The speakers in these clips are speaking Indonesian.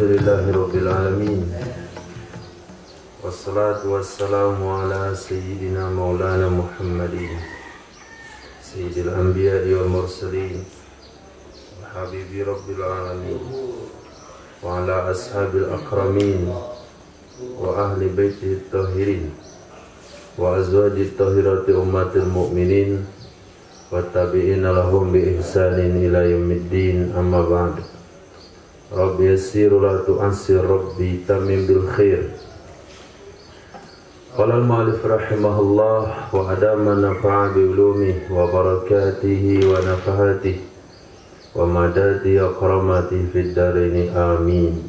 Alhamdulillahirabbil alamin. Wassalatu wassalamu ala sayyidina maulana Muhammadin sayyidil anbiya'i wal mursalin wa habibi rabbil alamin wa ala ashabil akramin wa ahli baitihi tahirin wa azwajit tahirati ummatil mu'minin wa tabi'ina lahum bi ihsanin ila yaumiddin, amma ba'd. Rabbi yassir la tu'assir, Rabbi tamim bil khair. Qala al-mu'allif rahimahullah wa adama nafa'a bi ulumihi wa barakatihi wa nafahatihi wa madadi akramati fid daraini amin.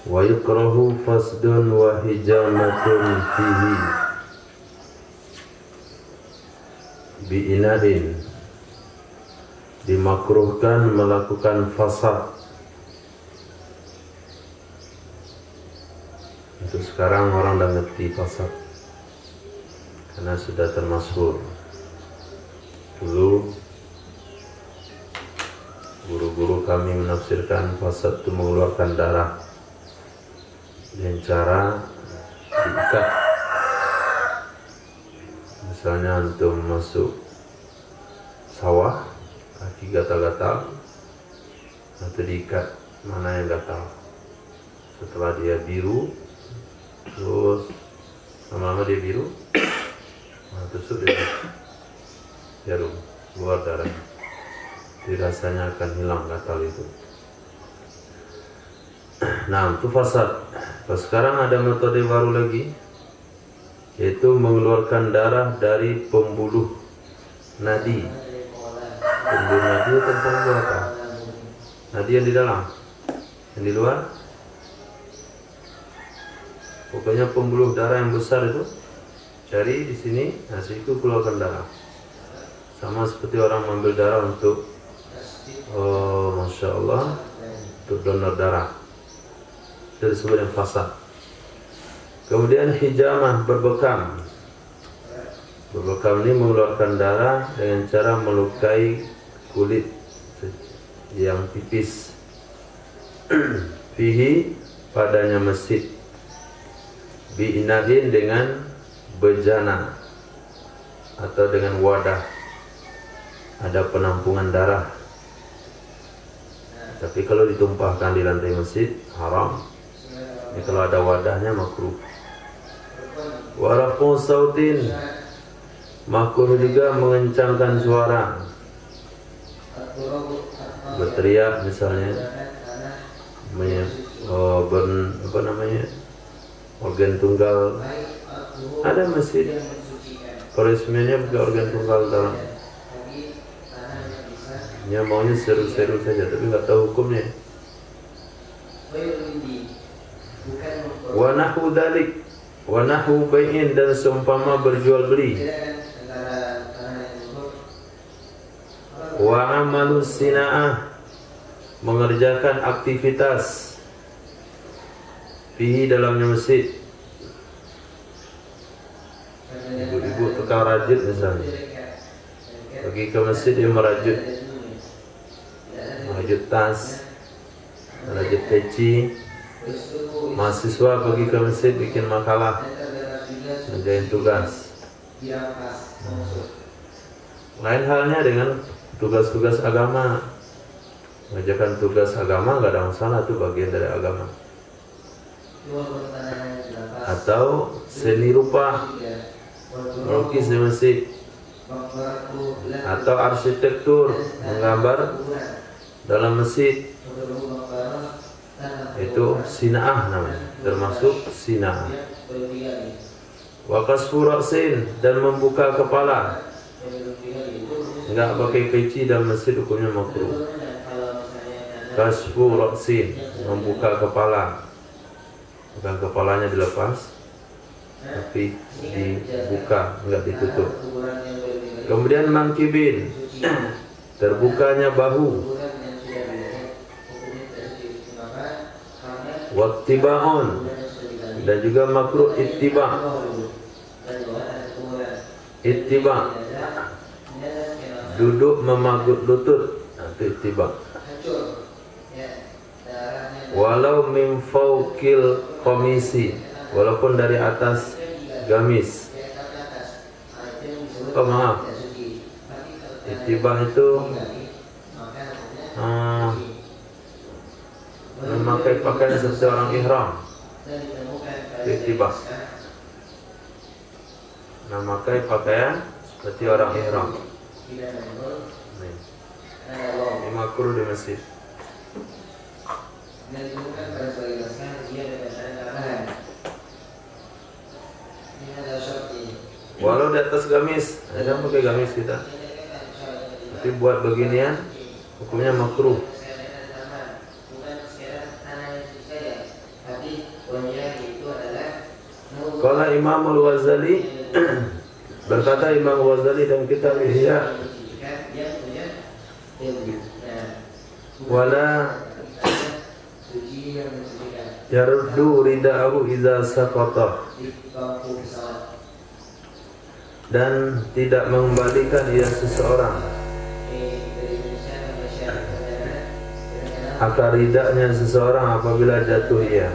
Wa yukrahu fasdun wa hijamatun fihi bi inadin, dimakruhkan melakukan fasad. Untuk sekarang orang dah ngerti fasad karena sudah termasyhur. Dulu guru-guru kami menafsirkan fasad itu mengeluarkan darah dengan cara diikat. Misalnya untuk masuk sawah, kaki gatal-gatal, atau diikat mana yang gatal. Setelah dia biru, terus lama-lama dia biru, tusuk dia jarum, keluar darah. Jadi rasanya akan hilang gatal itu. Nah, itu fasad. Sekarang ada metode baru lagi, yaitu mengeluarkan darah dari pembuluh nadi. Pembuluh nadi atau pembuluh apa? Nadi yang di dalam, yang di luar. Pokoknya pembuluh darah yang besar itu, cari di sini, nah situ keluarkan darah. Sama seperti orang mengambil darah untuk, masya Allah, untuk donor darah. Itu disebut yang fasad. Kemudian hijamah, berbekam. Berbekam ini mengeluarkan darah dengan cara melukai kulit yang tipis. Fihi, padanya masjid. Bi'inadin, dengan bejana atau dengan wadah, ada penampungan darah. Tapi kalau ditumpahkan di lantai masjid haram. Ini kalau ada wadahnya makruh. Warafu sautin, makruh juga mengencangkan suara, berteriak misalnya, apa namanya, organ tunggal. Ada masjid koresmennya pakai organ tunggal dalam. Dia maunya seru-seru saja, tapi nggak tahu hukumnya. Wa nahu dalik, wa nahu bai'in, dan seumpama berjual beli. Wa amalu sina'ah, mengerjakan aktivitas. Fihi, dalamnya masjid. Ibu-ibu tukang rajut misalnya, pergi ke masjid, dia merajut tas, merajut peci. Mahasiswa pergi ke masjid bikin makalah, ngerjain tugas. Lain halnya dengan tugas-tugas agama. Mengerjakan tugas agama nggak ada masalah, itu bagian dari agama. Atau seni rupa, melukis di masjid, atau arsitektur, menggambar dalam masjid. Itu sina'ah namanya, termasuk sina'ah. Wa kasfu ra'sin, dan membuka kepala. Enggak pakai peci dalam masjid, hukumnya makruh. Kasfu ra'sin, membuka kepala. Bukan kepalanya dilepas, tapi dibuka, enggak ditutup. Kemudian mangkibin, terbukanya bahu. Wattiba'un, dan juga makruh ittiba'. Ittiba', duduk memagut lutut, itu ittiba'. walau min fawqil komisi, walaupun dari atas gamis. Oh maaf, itibah itu memakai pakaian seperti orang ihram. Itibah, memakai pakaian seperti orang ihram. Ini makruh di masjid. Walau di atas gamis, ada pakai gamis kita. Tapi buat beginian, hukumnya makruh. Kalau Imam Al-Ghazali berkata, Imam Al-Ghazali dalam kitab Ihya, wala yaruddu rida'ahu idza saqata, dan tidak mengembalikan ia seseorang akar ridaknya seseorang apabila jatuh ia.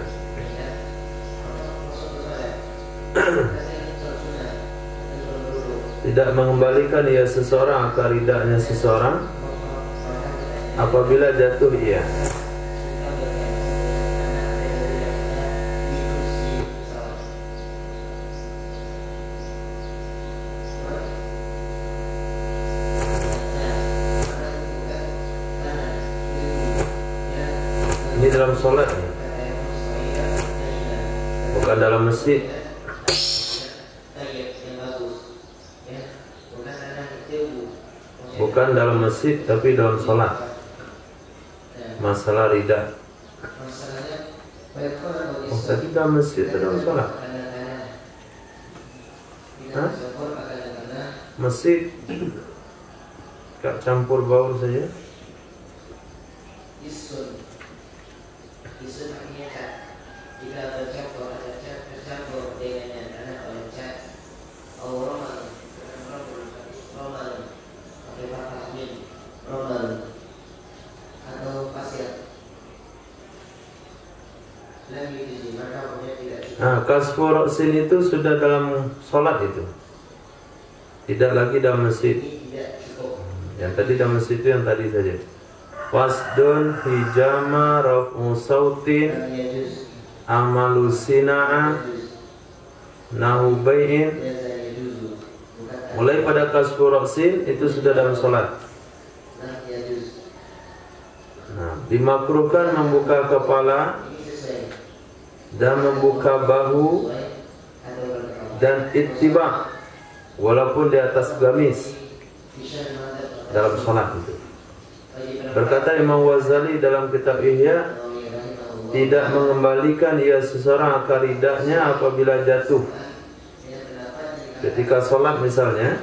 Tidak mengembalikan ia seseorang akar ridaknya seseorang apabila jatuh ia. Ini dalam sholat, bukan dalam masjid. Bukan dalam masjid, tapi dalam sholat. Masalah rida. Oh, tadi dalam masjid atau dalam sholat? Hah? Masjid gak campur baur saja. Kasfu ra'sin itu sudah dalam sholat itu, tidak lagi dalam masjid. Yang tadi dalam masjid itu yang tadi saja. Wasdun hijama raf'u sautin amalu sina'a nahu bai'in. Mulai pada kasfu ra'sin itu sudah dalam sholat. Nah, dimakruhkan membuka kepala dan membuka bahu dan ittiba walaupun di atas gamis dalam sholat itu. Berkata Imam Ghazali dalam kitab Ihya, tidak mengembalikan ia seseorang akar ridaknya apabila jatuh. Ketika sholat misalnya,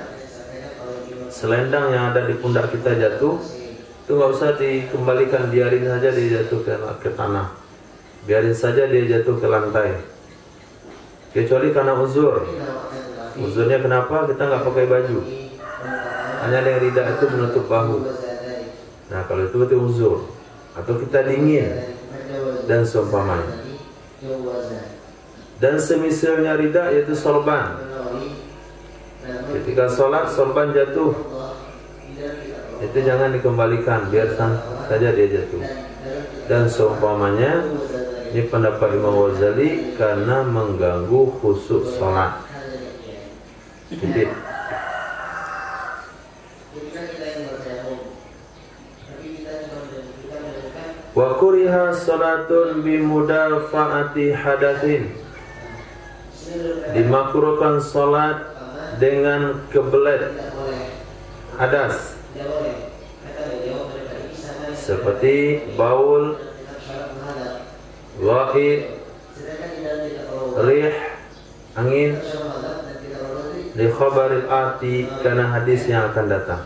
selendang yang ada di pundak kita jatuh, itu nggak usah dikembalikan, biarin saja dia jatuh ke tanah. Biarin saja dia jatuh ke lantai. Kecuali karena uzur. Uzurnya kenapa? Kita nggak pakai baju, hanya yang ridak itu menutup bahu. Nah kalau itu uzur, atau kita dingin dan seumpamanya. Dan semisalnya ridak yaitu sorban. Ketika sholat sorban jatuh, itu jangan dikembalikan, biar saja dia jatuh. Dan seumpamanya. Ini pendapat Imam Ghazali karena mengganggu khusyuk sholat. Jadi, wa kuriha salatun bimudafa'ati hadatsin. Dimakruhkan sholat dengan kebelet hadas, seperti baul, wa'id, rih, angin, li khabaril ati, karena hadis yang akan datang.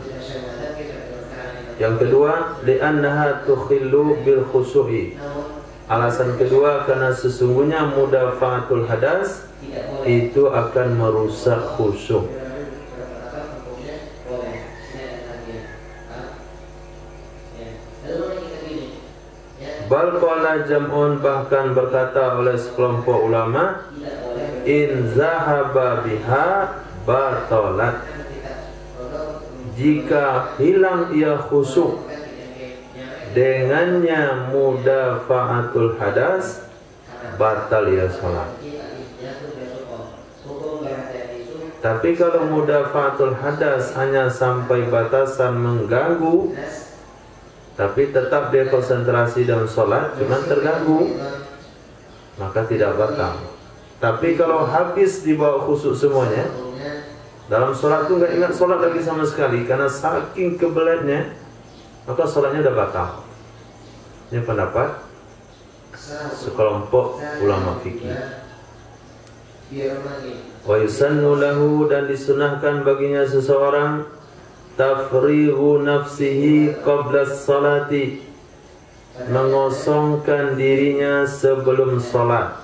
Yang kedua, li'annaha tukhillu bil khusyu'i. Alasan kedua, karena sesungguhnya mudafa'atul hadas itu akan merusak khusyuk. Bal qala jam'un, bahkan berkata oleh sekelompok ulama, in zahaba biha batalat, jika hilang ia khusyuk dengannya mudafa'atul hadas, batal ia salat. Tapi kalau mudafa'atul hadas hanya sampai batasan mengganggu, tapi tetap dia konsentrasi dalam sholat, cuma terganggu, maka tidak batal. Tapi kalau habis dibawa khusyuk semuanya, dalam sholat itu nggak ingat sholat lagi sama sekali karena saking kebeletnya, maka sholatnya udah batal. Ini pendapat sekelompok ulama fikih. Wa yusannu lahu, dan disunahkan baginya seseorang tafrighu nafsihi qabla salati, mengosongkan dirinya sebelum salat.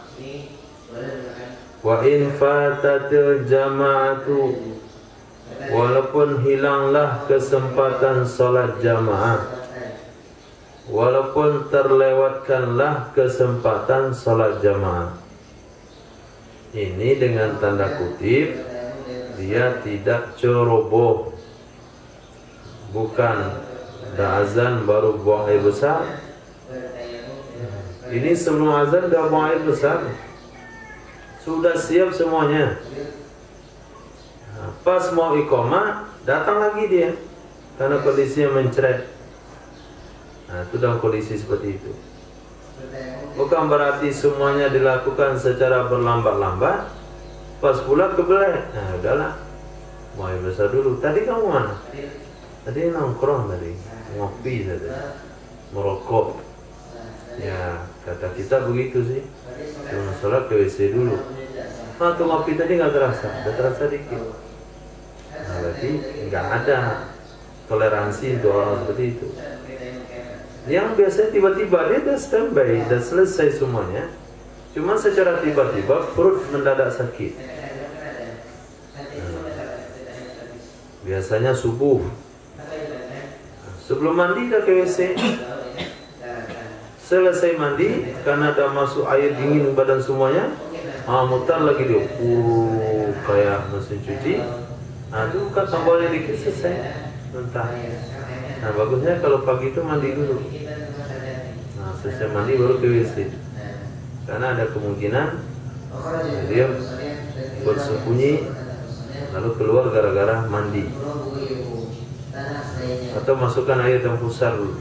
Wa in fatatil jama'atu, walaupun hilanglah kesempatan salat jamaah, walaupun terlewatkanlah kesempatan salat jamaah. Ini dengan tanda kutip, dia tidak ceroboh, bukan dah azan baru buang air besar. Ini sebelum azan dah buang air besar, sudah siap semuanya. Pas mau iqamah, datang lagi dia karena kondisinya mencret. Nah, itu dalam kondisi seperti itu. Bukan berarti semuanya dilakukan secara berlambat-lambat. Pas pula kebelet, nah udahlah, mau air besar dulu. Tadi kamu mana? Tadi nongkrong tadi, ngopi tadi, merokok. Ya, kata kita begitu sih. Cuma sholat ke WC dulu. Nah, tuh ngopi tadi nggak terasa, udah terasa dikit. Nah, berarti nggak ada toleransi untuk orang seperti itu. Yang biasanya tiba-tiba dia udah standby, udah selesai semuanya, cuma secara tiba-tiba perut mendadak sakit. Biasanya subuh, sebelum mandi dah ke WC, selesai mandi karena dah masuk air dingin badan semuanya, mutar lagi dia, kayak mesin cuci. Itu buka tombolnya dikit, selesai, mentah. Nah, bagusnya kalau pagi itu mandi dulu. Nah, selesai mandi baru ke WC. Karena ada kemungkinan dia bersembunyi lalu keluar gara-gara mandi. Atau masukkan air dalam pusar dulu.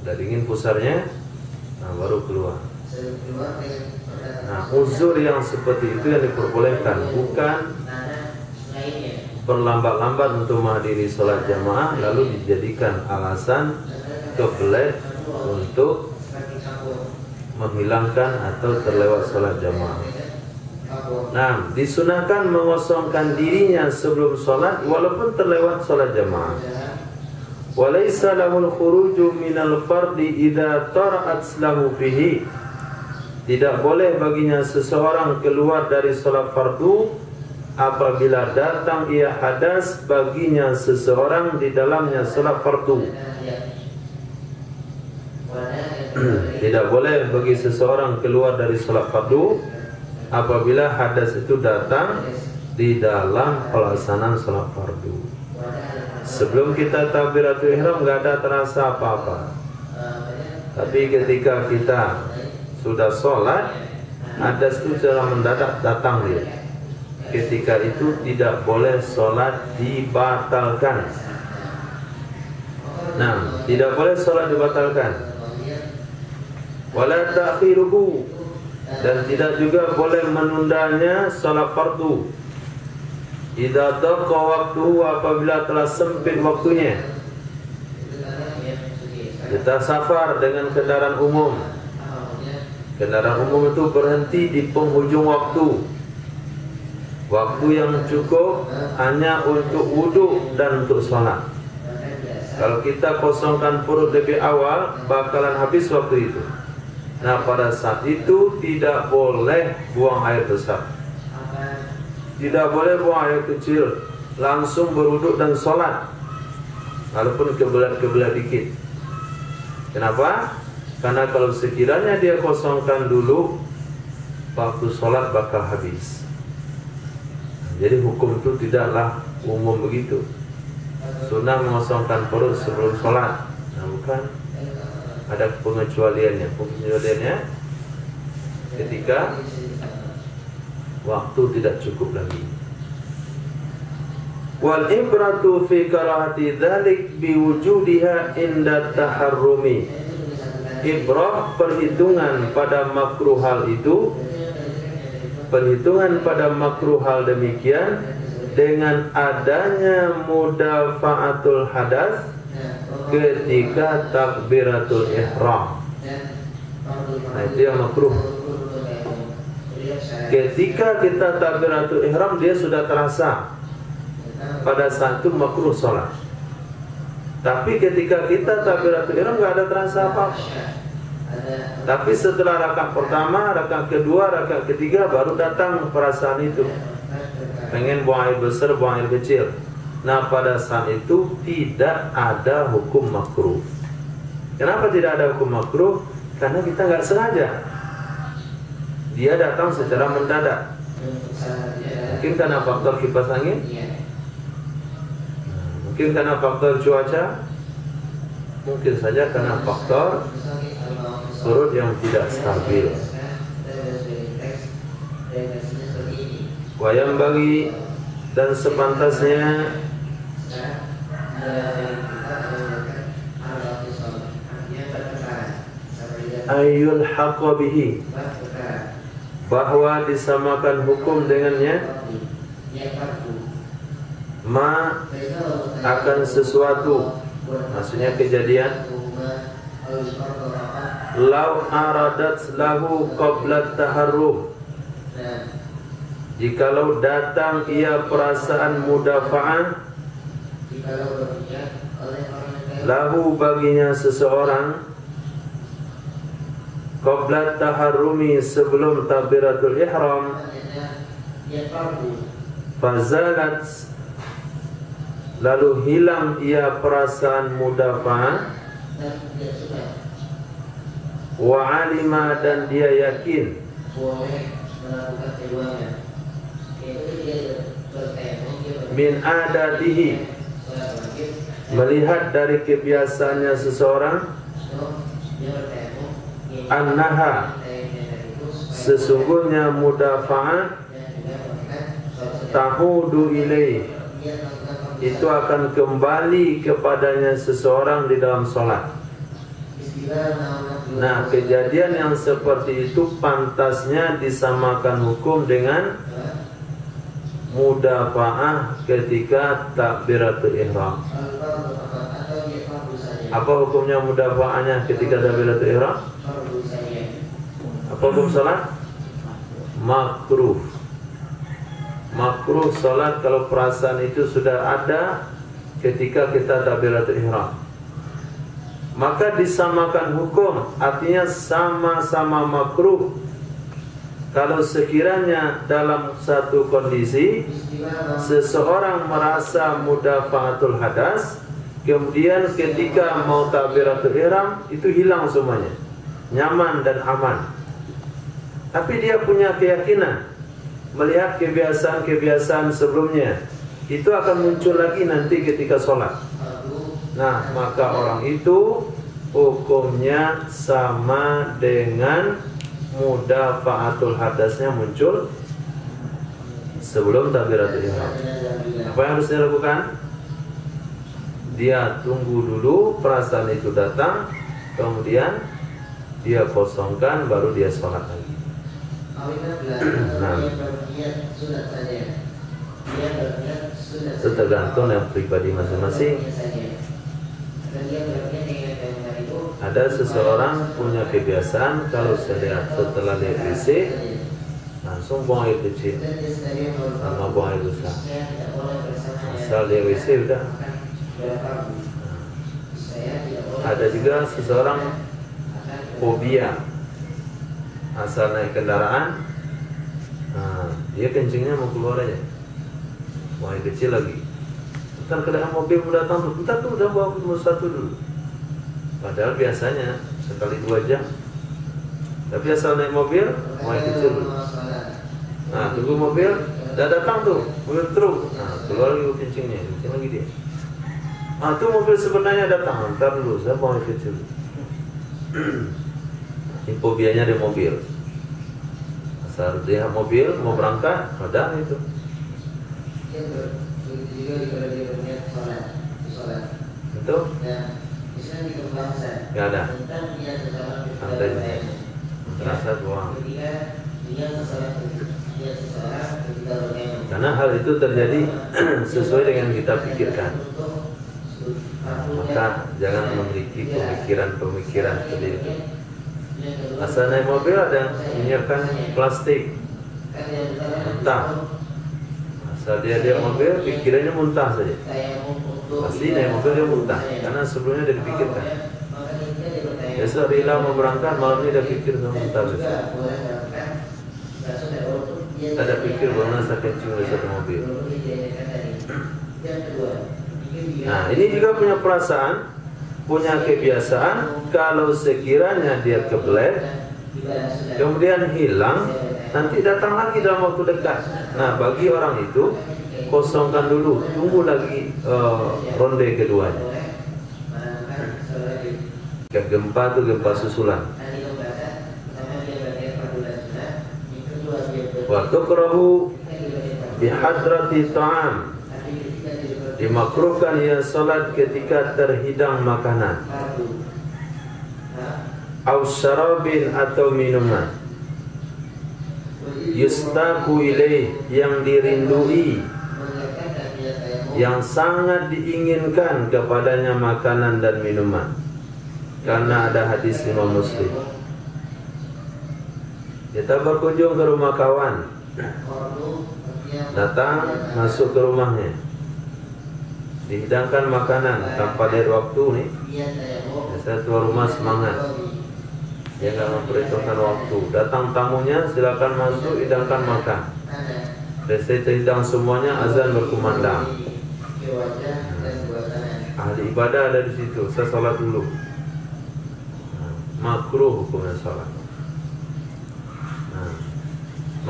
Udah dingin pusarnya, nah baru keluar. Nah, uzur yang seperti itu yang diperbolehkan, bukan berlambat-lambat untuk menghadiri sholat jamaah lalu dijadikan alasan kebelet untuk menghilangkan atau terlewat sholat jamaah. Nah, disunahkan mengosongkan dirinya sebelum sholat walaupun terlewat sholat jamaah. Walaysa lahul khuruju minal fardi idza tara'at lahu fihi. Tidak boleh baginya seseorang keluar dari sholat fardu apabila datang ia hadas baginya seseorang di dalamnya sholat fardu. Tidak boleh bagi seseorang keluar dari sholat fardu apabila hadas itu datang di dalam pelaksanaan sholat fardu. Sebelum kita takbiratul ihram nggak ada terasa apa-apa, tapi ketika kita sudah sholat, hadas itu secara mendadak datang dia. Ketika itu tidak boleh sholat dibatalkan. Nah, tidak boleh sholat dibatalkan. Wala ta'khiruhu, dan tidak juga boleh menundanya sholat fardu. Idza daqa waktu, apabila telah sempit waktunya. Kita safar dengan kendaraan umum. Kendaraan umum itu berhenti di penghujung waktu. Waktu yang cukup hanya untuk wudhu dan untuk sholat. Kalau kita kosongkan perut lebih awal, bakalan habis waktu itu. Nah, pada saat itu tidak boleh buang air besar, tidak boleh buang air kecil, langsung berwudhu dan sholat, walaupun kebelat-kebelat dikit. Kenapa? Karena kalau sekiranya dia kosongkan dulu, waktu sholat bakal habis. Jadi hukum itu tidaklah umum begitu. Sunnah mengosongkan perut sebelum sholat. Nah, bukan. Ada pengecualiannya. Pengecualiannya ketika waktu tidak cukup lagi. Wal ibratu fi karahati dzalik biwujudiha inda taharrumi. Ibrah perhitungan pada makruh hal itu, perhitungan pada makruh hal demikian dengan adanya mudafa'atul hadas ketika takbiratul ihram. Nah, itu yang makruh. Ketika kita takbiratul ihram dia sudah terasa. Pada saat itu makruh sholat. Tapi ketika kita takbiratul ihram nggak ada terasa apa-apa. Tapi setelah rakaat pertama, rakaat kedua, rakaat ketiga baru datang perasaan itu. Pengen buang air besar, buang air kecil. Nah, pada saat itu tidak ada hukum makruh. Kenapa tidak ada hukum makruh? Karena kita nggak sengaja. Dia datang secara mendadak. Mungkin karena faktor kipas angin. Mungkin karena faktor cuaca, mungkin saja karena faktor perut yang tidak stabil. Wayang bagi dan sepantasnya ayul haqabihi, bahwa disamakan hukum dengannya ma akan sesuatu, maksudnya kejadian. Lau aradat lahu qabla taharrum, jikalau datang ia perasaan mudafa'ah lahu baginya seseorang qabla taharrumi sebelum takbiratul ihram, fazalat lalu hilang ia perasaan mudafa'ah, wa alima dan dia yakin, min adatihi melihat dari kebiasaannya seseorang, annaha sesungguhnya mudafa'ah tahudu ilaih itu akan kembali kepadanya seseorang di dalam sholat. Nah, kejadian yang seperti itu pantasnya disamakan hukum dengan mudafa'ah ketika takbiratul ihram. Apa hukumnya mudafa'ahnya ketika takbiratul ihram? Apa hukum sholat? Makruh. Makruh sholat kalau perasaan itu sudah ada ketika kita takbiratul ihram. Maka disamakan hukum, artinya sama-sama makruh. Kalau sekiranya dalam satu kondisi seseorang merasa mudafa'atul hadas, kemudian ketika mau takbiratul ihram itu hilang semuanya, nyaman dan aman. Tapi dia punya keyakinan melihat kebiasaan-kebiasaan sebelumnya itu akan muncul lagi nanti ketika sholat. Nah, maka orang itu hukumnya sama dengan mudafa'atul hadasnya muncul sebelum takbiratul ihram. Apa yang harus dilakukan? Dia tunggu dulu perasaan itu datang, kemudian dia kosongkan, baru dia sholat lagi. Nah, itu tergantung yang pribadi masing-masing. Ada seseorang punya kebiasaan kalau setelah lihat WC langsung buang air kecil sama buang air besar. Asal dia WC udah. Ada juga seseorang fobia, asal naik kendaraan, dia kencingnya mau keluar aja, buang air kecil lagi. Ntar keadaan mobil mau datang, bentar tuh udah bawa satu dulu. Padahal biasanya sekali 2 jam. Tapi asal naik mobil, mulai kecil dulu. Nah, tunggu mobil, udah datang tuh, mobil truk. Nah, keluar lagi kencingnya, kencing lagi dia. Ah, tuh mobil sebenarnya datang, ntar dulu, saya mau kecil. Ini fobianya di mobil. Asal dia mobil, mau berangkat, ada itu. Itu? Gak ada. Santai. Terasa doang. Karena hal itu terjadi sesuai dengan kita pikirkan. Maka jangan memiliki pemikiran-pemikiran seperti itu. Asal naik mobil ada yang menyiapkan plastik muntah. Asal dia mobil, pikirannya muntah saja. Pasti naik mobil dia muntah, karena sebelumnya dia dipikirkan. Besok Rila mau berangkat, malam ini dia pikir sama muntah besok. Ada pikir bahwa saya kencing di satu mobil. Nah, ini juga punya perasaan, punya kebiasaan. Kalau sekiranya dia kebelet, kemudian hilang, nanti datang lagi dalam waktu dekat. Nah, bagi orang itu kosongkan dulu, tunggu lagi ronde keduanya. Gempa itu gempa susulan. Wa tukrahu bihadrati ta'am, dimakruhkan ia salat ketika terhidang makanan, au syarabin atau minuman, yustaku ilaih, yang dirindui, yang sangat diinginkan kepadanya makanan dan minuman. Karena ada hadis Imam Muslim, kita berkunjung ke rumah kawan, datang masuk ke rumahnya, dihidangkan makanan tanpa lihat waktu nih. Saya tua rumah semangat, dia nggak memperhitungkan waktu. Datang tamunya, silakan masuk, hidangkan makan. Selesai terhidang semuanya, azan berkumandang. Ahli ibadah ada di situ, saya sholat dulu. Makruh hukumnya sholat. Nah,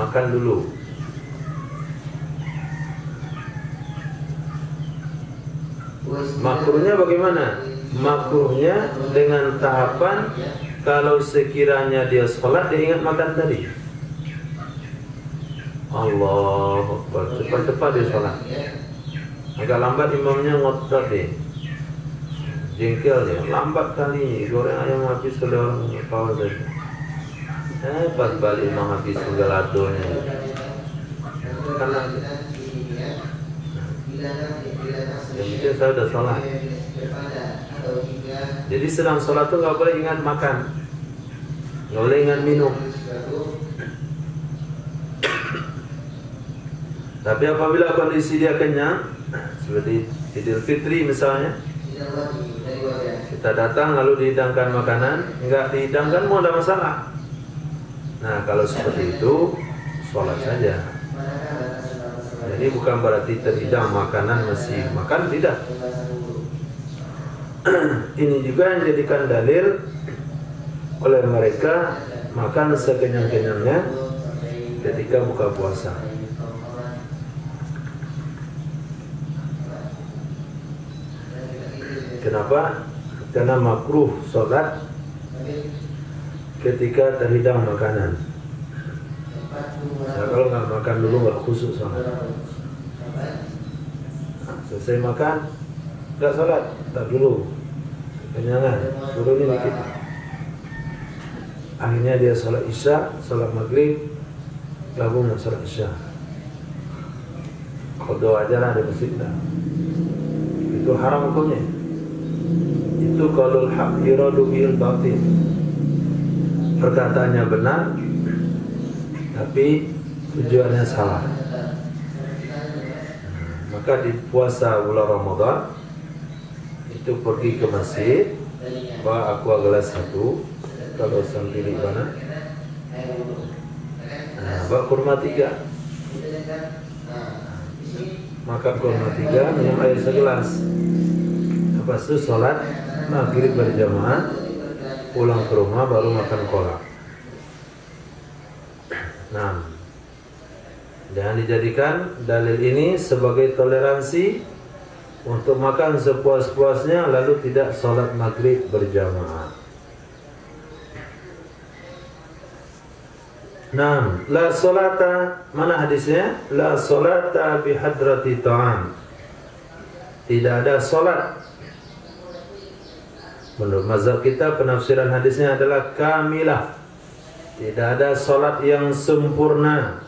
makan dulu. Makruhnya bagaimana? Makruhnya dengan tahapan, kalau sekiranya dia sholat, dia ingat makan tadi. Allahu Akbar, cepat-cepat dia sholat. Agak lambat imamnya ngotot deh, jengkel dia, lambat kali, goreng ayam habis oleh orang kawal saja. Pas balik imam habis segaladonya. Karena yang penting saya udah sholat. Jadi sedang sholat tuh nggak boleh ingat makan, nggak boleh ingat minum. Tapi apabila kondisi dia kenyang, seperti Idul Fitri misalnya, kita datang lalu dihidangkan makanan, enggak dihidangkan mau ada masalah. Nah, kalau seperti itu sholat saja. Jadi bukan berarti terhidang makanan masih makan, tidak. Ini juga yang jadikan dalil oleh mereka makan sekenyang-kenyangnya ketika buka puasa. Kenapa? Karena makruh sholat ketika terhidang makanan. Nah, kalau nggak makan dulu nggak khusyuk sholat. Selesai makan, nggak sholat, tak dulu. Kenyangan, turunin dikit. Akhirnya dia sholat isya, sholat maghrib, gabung dengan sholat isya. Qadha aja lah di masjid dah. Itu haram hukumnya. Itu qaulul haq yuradu bil batil. Perkataannya benar, tapi tujuannya salah. Maka di puasa bulan Ramadan itu pergi ke masjid, bawa aqua gelas 1, kalau sendiri mana, bawa kurma 3, makan kurma 3, minum air segelas. Lepas itu sholat maghrib berjamaah, pulang ke rumah baru makan kolak. Nah, jangan dijadikan dalil ini sebagai toleransi untuk makan sepuas-puasnya lalu tidak sholat maghrib berjamaah. Nah, la sholata, mana hadisnya? La sholata bihadrati ta'am. Tidak ada sholat. Menurut mazhab kita penafsiran hadisnya adalah kamilah. Tidak ada sholat yang sempurna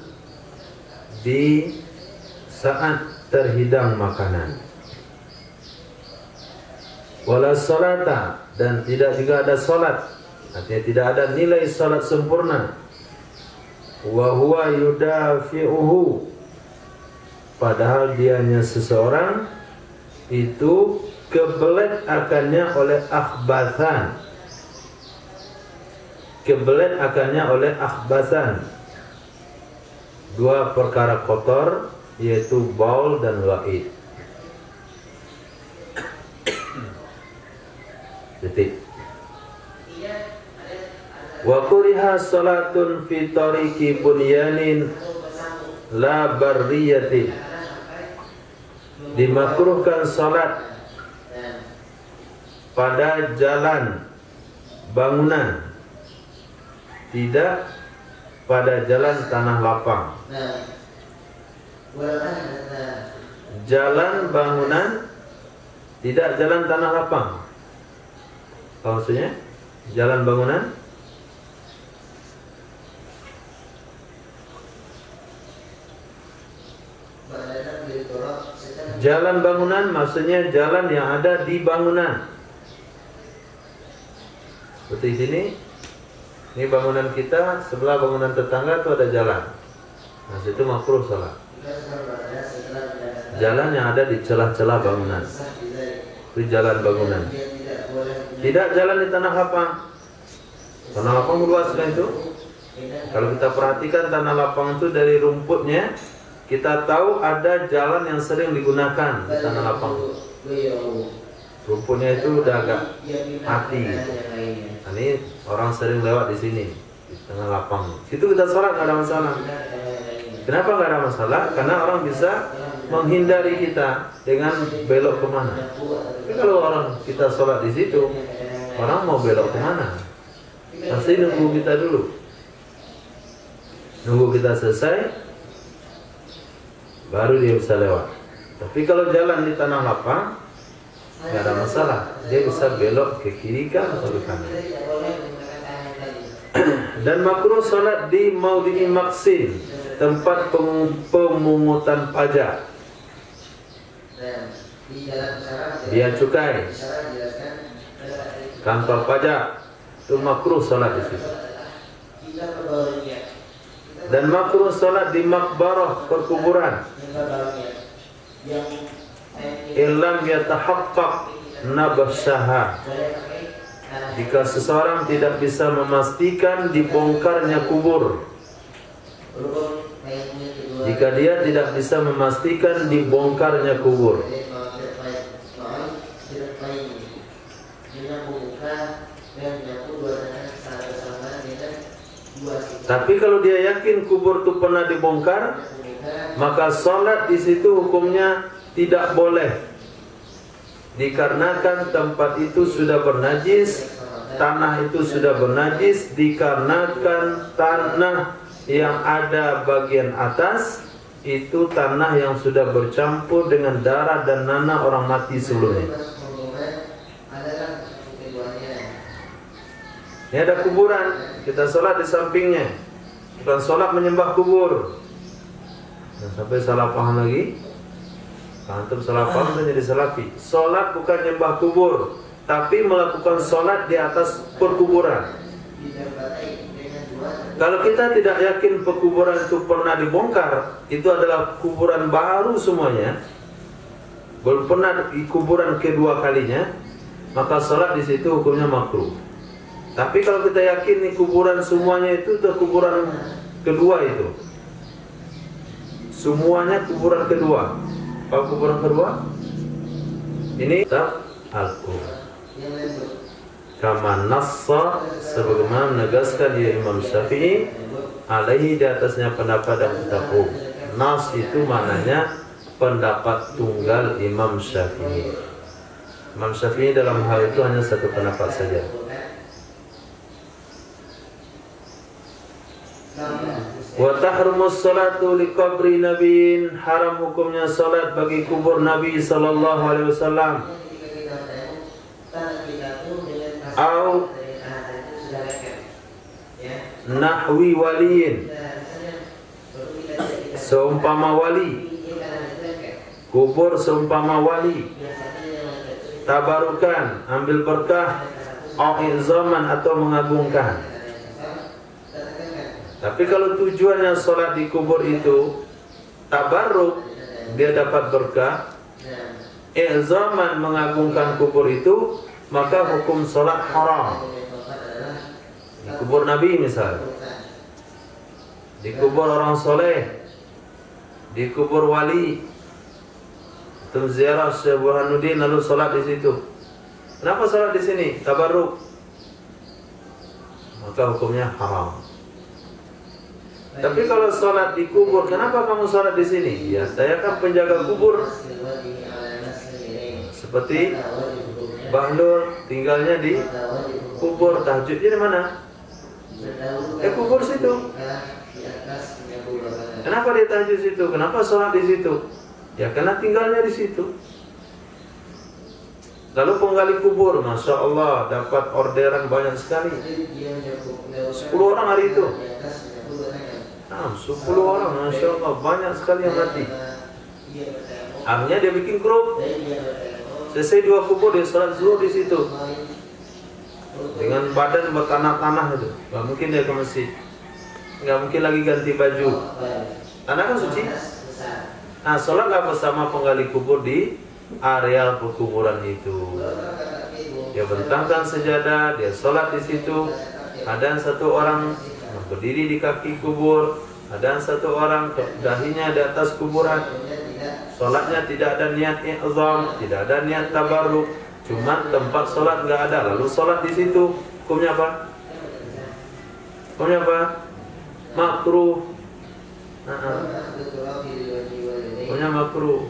di saat terhidang makanan. Wala sholata, dan tidak juga ada sholat. Artinya tidak ada nilai sholat sempurna. Wa huwa yudafi'uhu, padahal dianya seseorang itu kebelet akannya oleh akhbathan. Kebelet akannya oleh akhbathan, dua perkara kotor, yaitu baul dan ghaid. Detik. Wa kuriha salatun fi tariqi bunyanin la barriyatin. Dimakruhkan salat pada jalan bangunan, tidak pada jalan tanah lapang. Jalan bangunan, tidak jalan tanah lapang. Apa maksudnya? Jalan bangunan jalan bangunan maksudnya jalan yang ada di bangunan. Seperti sini, ini bangunan kita, sebelah bangunan tetangga itu ada jalan. Nah, situ makruh salat. Jalan yang ada di celah-celah bangunan, itu jalan bangunan. Tidak jalan di tanah lapang. Tanah lapang luas kan itu. Kalau kita perhatikan tanah lapang itu dari rumputnya, kita tahu ada jalan yang sering digunakan di tanah lapang. Rumputnya itu udah agak mati gitu. Nah, ini orang sering lewat di sini, di tengah lapang. Situ kita sholat nggak ada masalah. Kenapa nggak ada masalah? Karena orang bisa menghindari kita dengan belok kemana. Tapi kalau orang kita sholat di situ, orang mau belok kemana? Pasti nunggu kita dulu. Nunggu kita selesai, baru dia bisa lewat. Tapi kalau jalan di tanah lapang, nggak ada masalah. Dia bisa belok ke kiri kan atau ke kanan. Dan makruh sholat di maudhi'i maksin, tempat pemungutan pajak, biaya cukai, kantor pajak, itu makruh sholat di situ. Dan makruh sholat di makbarah, perkuburan, illam yatahaqqaq nabashaha, jika seseorang tidak bisa memastikan dibongkarnya kubur. Jika dia tidak bisa memastikan dibongkarnya kubur. Tapi kalau dia yakin kubur itu pernah dibongkar, maka sholat di situ hukumnya tidak boleh. Dikarenakan tempat itu sudah bernajis, tanah itu sudah bernajis, dikarenakan tanah yang ada bagian atas itu tanah yang sudah bercampur dengan darah dan nanah orang mati sebelumnya. Ini ada kuburan, kita sholat di sampingnya, bukan sholat menyembah kubur. Nah, sampai salah paham lagi. Antum salah paham dan jadi salafi. Sholat bukan nyembah kubur, tapi melakukan sholat di atas perkuburan. Kalau kita tidak yakin pekuburan itu pernah dibongkar, itu adalah kuburan baru semuanya, belum pernah di kuburan kedua kalinya, maka sholat di situ hukumnya makruh. Tapi kalau kita yakin nih kuburan semuanya itu udah kuburan kedua itu, semuanya kuburan kedua. Apa kuburan kedua? Ini kitab Al-Qur'an. Kama nassa, sebagaimana menegaskan dia Imam Syafi'i, alaihi di atasnya pendapat dan kitabku. Nas itu maknanya pendapat tunggal Imam Syafi'i. Imam Syafi'i dalam hal itu hanya satu pendapat saja. Wa tahrumus salatu li qabri nabiyyin, haram hukumnya salat bagi kubur Nabi sallallahu alaihi wasallam. Au nahwi waliyin, seumpama wali, kubur seumpama wali, tabarukan, ambil berkah, au izaman, atau mengagungkan. Tapi kalau tujuannya sholat di kubur itu tabarruk, dia dapat berkah, izaman, mengagungkan kubur itu, maka hukum sholat haram. Di kubur Nabi misal, di kubur orang soleh, di kubur wali, itu ziarah Syekh Burhanuddin lalu sholat di situ. Kenapa sholat di sini? Tabarruk. Maka hukumnya haram. Tapi kalau sholat di kubur, kenapa kamu sholat di sini? Ya, saya kan penjaga kubur. Seperti Bahlul tinggalnya di kubur, tahajudnya di mana? Kubur situ. Kenapa dia tahajud situ? Kenapa sholat di situ? Ya karena tinggalnya di situ. Lalu penggali kubur, masya Allah, dapat orderan banyak sekali. 10 orang hari itu. 10 orang, masya Allah, banyak sekali yang mati. Akhirnya dia bikin grup. Selesai 2 kubur, dia sholat zuhur di situ. Dengan badan bertanah-tanah itu, nggak mungkin dia ke masjid, nggak mungkin lagi ganti baju. Tanah kan suci. Nah, sholatlah bersama penggali kubur di areal perkuburan itu. Dia bentangkan sejadah, dia sholat di situ. Ada satu orang berdiri di kaki kubur, ada satu orang dahinya di atas kuburan. Sholatnya tidak ada niat i'zam, tidak ada niat tabarruk, cuma tempat sholat nggak ada, lalu sholat di situ. Hukumnya apa? Hukumnya apa? Makruh. Hukumnya makruh.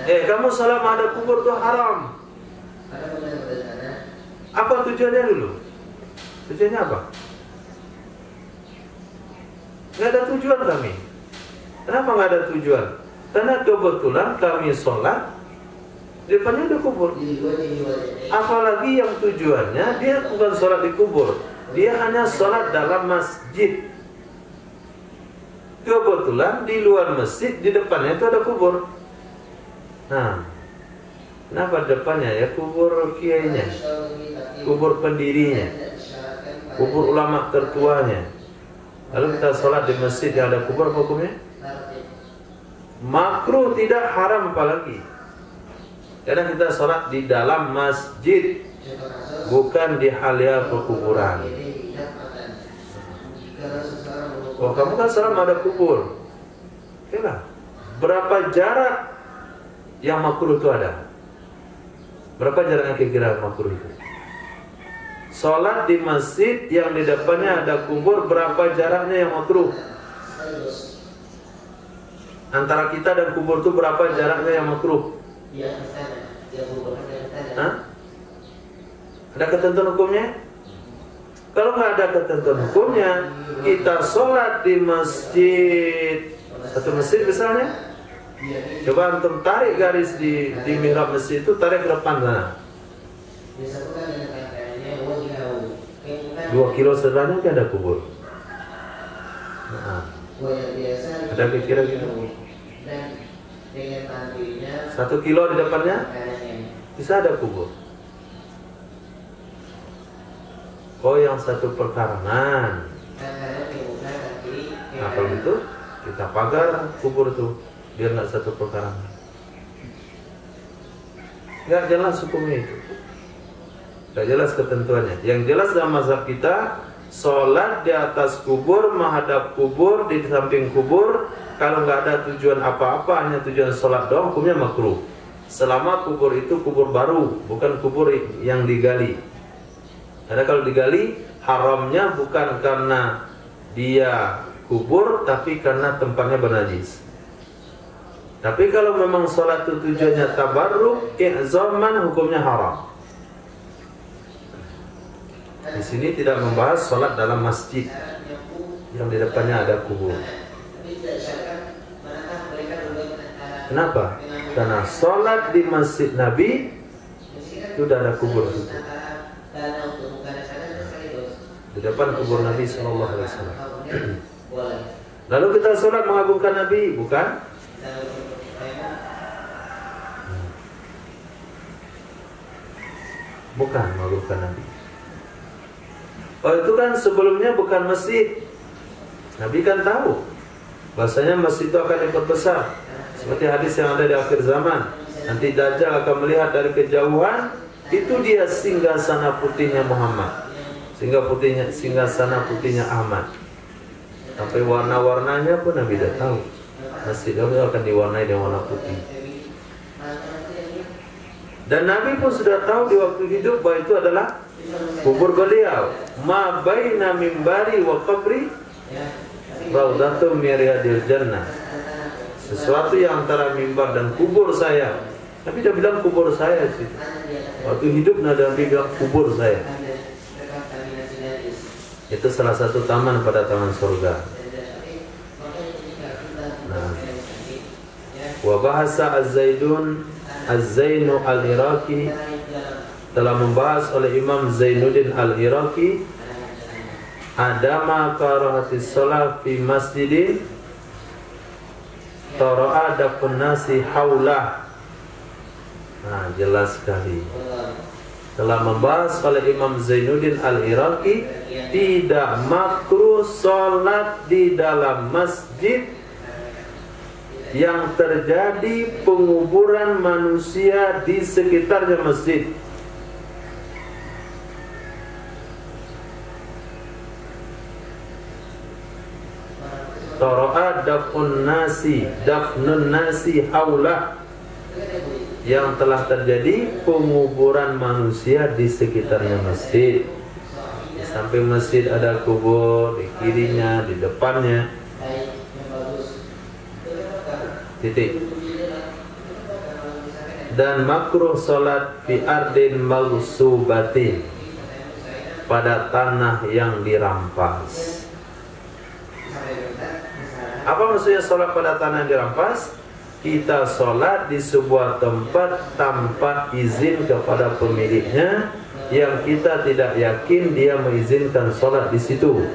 Kamu sholat ada kubur itu haram. Apa tujuannya dulu? Tujuannya apa? Nggak ada tujuan kami. Kenapa nggak ada tujuan? Karena kebetulan kami sholat depannya ada kubur. Apalagi yang tujuannya dia bukan sholat di kubur, dia hanya sholat dalam masjid. Kebetulan di luar masjid di depannya itu ada kubur. Nah, kenapa depannya ya kubur kiainya, kubur pendirinya, kubur ulama tertuanya. Lalu kita sholat di masjid yang ada kubur, hukumnya makruh, tidak haram apalagi. Karena kita sholat di dalam masjid, bukan di halya perkuburan. Oh, kamu kan sholat ada kubur. Okelah. Berapa jarak yang makruh itu ada? Berapa jaraknya kira-kira makruh itu? Sholat di masjid yang di depannya ada kubur, berapa jaraknya yang makruh? Antara kita dan kubur itu berapa jaraknya yang makruh? Ada ketentuan hukumnya? Kalau nggak ada ketentuan hukumnya, kita sholat di masjid, satu masjid misalnya, coba antum tarik garis di mihrab masjid itu, tarik ke depan sana. 2 kilo setelahnya ada kubur. Ada kira-kira gitu. 1 kilo di depannya bisa ada kubur. Oh, yang satu perkarangan. Nah, kalau gitu kita pagar kubur itu biar nggak satu perkarangan. Nggak jelas hukumnya itu. Nggak jelas ketentuannya. Yang jelas dalam mazhab kita, sholat di atas kubur, menghadap kubur, di samping kubur, kalau nggak ada tujuan apa-apa, hanya tujuan sholat doang, hukumnya makruh. selama kubur itu kubur baru, bukan kubur yang digali. Karena kalau digali, haramnya bukan karena dia kubur, tapi karena tempatnya bernajis. Tapi kalau memang sholat itu tujuannya tabarruk, i'zaman, hukumnya haram. Di sini tidak membahas sholat dalam masjid yang di depannya ada kubur. Kenapa? Karena sholat di masjid Nabi itu sudah ada kubur itu. Di depan kubur Nabi SAW. Lalu kita sholat mengagungkan Nabi, bukan? Bukan mengagungkan Nabi. Oh, itu kan sebelumnya bukan masjid. Nabi kan tahu bahasanya masjid itu akan diperbesar. Seperti hadis yang ada di akhir zaman. Nanti Dajjal akan melihat dari kejauhan, itu dia singgasana putihnya Muhammad, singgasana putihnya Ahmad. Sampai warna-warnanya pun Nabi tidak tahu. Masjid itu akan diwarnai dengan warna putih. Dan Nabi pun sudah tahu di waktu hidup bahwa itu adalah kubur beliau. Ma baina mimbari wa qabri raudhatum min riyadil jannah. Sesuatu yang antara mimbar dan kubur saya. Tapi dia bilang kubur saya sih. Waktu hidup Nabi bilang kubur saya. Itu salah satu taman pada taman surga. Nah, wa bahasa Az-Zainu Al-Iraqi, telah membahas oleh Imam Zainuddin Al-Iraqi, adama karahatis shalah fi masjidin tara'a dafun nasi haulah. Nah, jelas sekali. Telah membahas oleh Imam Zainuddin Al-Iraqi, tidak makruh sholat di dalam masjid yang terjadi penguburan manusia di sekitarnya masjid. Tara'a dafnun nasi haulah, yang telah terjadi penguburan manusia di sekitarnya masjid. Di samping masjid ada kubur, di kirinya, di depannya. Titik. Dan makruh salat fi ardin maghsubatin, pada tanah yang dirampas. Apa maksudnya salat pada tanah yang dirampas? Kita sholat di sebuah tempat tanpa izin kepada pemiliknya, yang kita tidak yakin dia mengizinkan sholat di situ.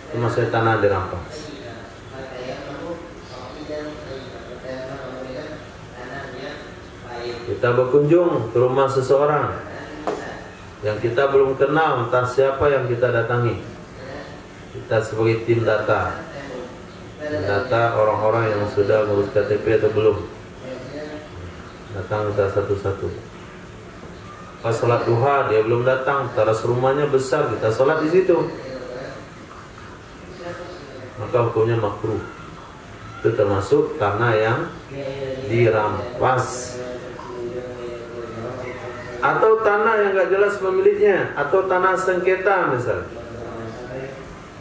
Itu maksudnya tanah dirampas. Kita berkunjung ke rumah seseorang yang kita belum kenal, entah siapa yang kita datangi. Kita sebagai tim data orang-orang yang sudah ngurus KTP atau belum. Datang kita satu-satu. Pas sholat duha dia belum datang, teras rumahnya besar, kita sholat di situ. Maka hukumnya makruh. Itu termasuk tanah yang dirampas. Atau tanah yang gak jelas pemiliknya, atau tanah sengketa misalnya.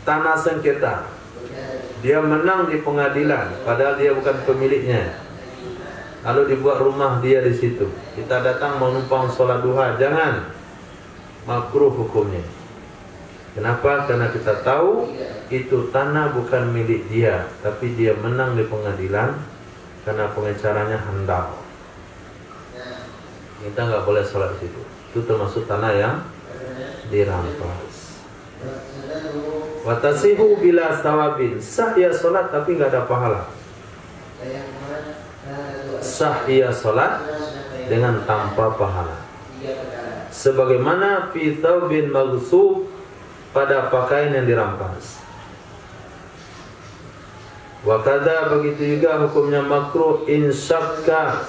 Tanah sengketa. Dia menang di pengadilan, padahal dia bukan pemiliknya. Lalu dibuat rumah dia di situ. Kita datang menumpang sholat duha, jangan. Makruh hukumnya. Kenapa? Karena kita tahu itu tanah bukan milik dia, tapi dia menang di pengadilan karena pengacaranya handal. Kita nggak boleh sholat di situ. Itu termasuk tanah yang dirampas. Watasihu bila sawabin, sah ia sholat tapi nggak ada pahala. Sah ia sholat dengan tanpa pahala. Sebagaimana fi thawbin maghsub, pada pakaian yang dirampas. Wakada, begitu juga hukumnya makruh insyakka,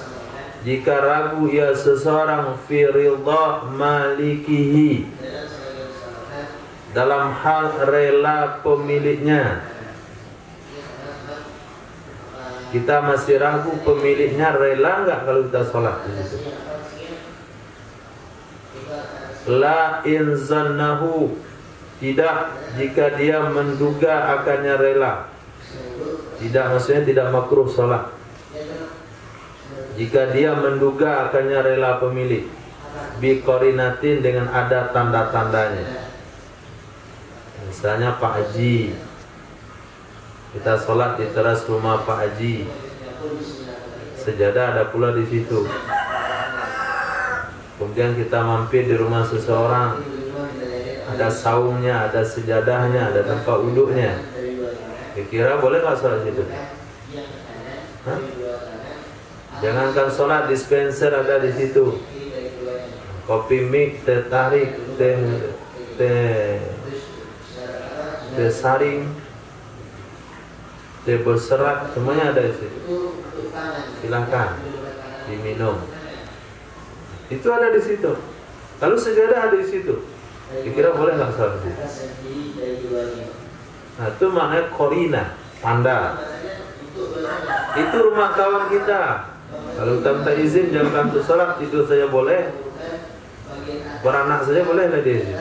jika ragu ia seseorang fi ridha malikihi, dalam hal rela pemiliknya. kita masih ragu pemiliknya rela nggak kalau kita sholat di situ. La in zannahu, tidak jika dia menduga akannya rela. Tidak, maksudnya tidak makruh sholat jika dia menduga akannya rela pemilik. Bi qorinatin, dengan ada tanda-tandanya. Misalnya Pak Haji, kita sholat di teras rumah Pak Haji, sejadah ada pula di situ. Kemudian kita mampir di rumah seseorang, ada saungnya, ada sejadahnya, ada tempat duduknya. Kira-kira boleh nggak sholat di situ? Hah? Jangankan sholat, dispenser ada di situ. Kopi mik, teh tarik, teh saring, teh berserat, semuanya ada di situ. Silakan diminum. Itu ada di situ. Lalu sejadah ada di situ. Dikira boleh nggak sholat di situ? Nah, itu maknanya korina, tanda. Itu rumah kawan kita. Kalau kita minta izin jangan untuk sholat, itu saja boleh. Beranak saja boleh nggak di situ?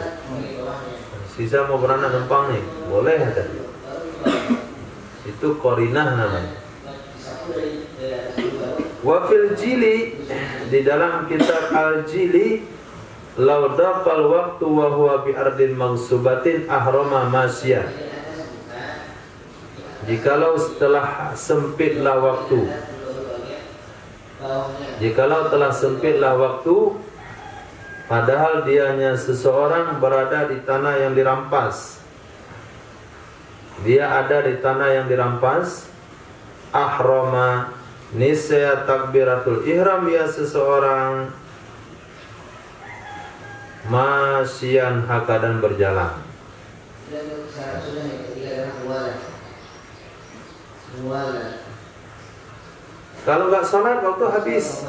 Sisa mau beranak numpang nih, boleh ada. Itu korinah namanya. Wafil jili, di dalam kitab al-jili, laudafal waktu wa huwa bi ardin mangsubatin ahrama masya. Jikalau setelah sempitlah waktu, jikalau telah sempitlah waktu, padahal dianya seseorang berada di tanah yang dirampas, dia ada di tanah yang dirampas, ahrama, nisya takbiratul ihram, ya seseorang masyian hakadan berjalan. Kalau nggak sholat waktu habis,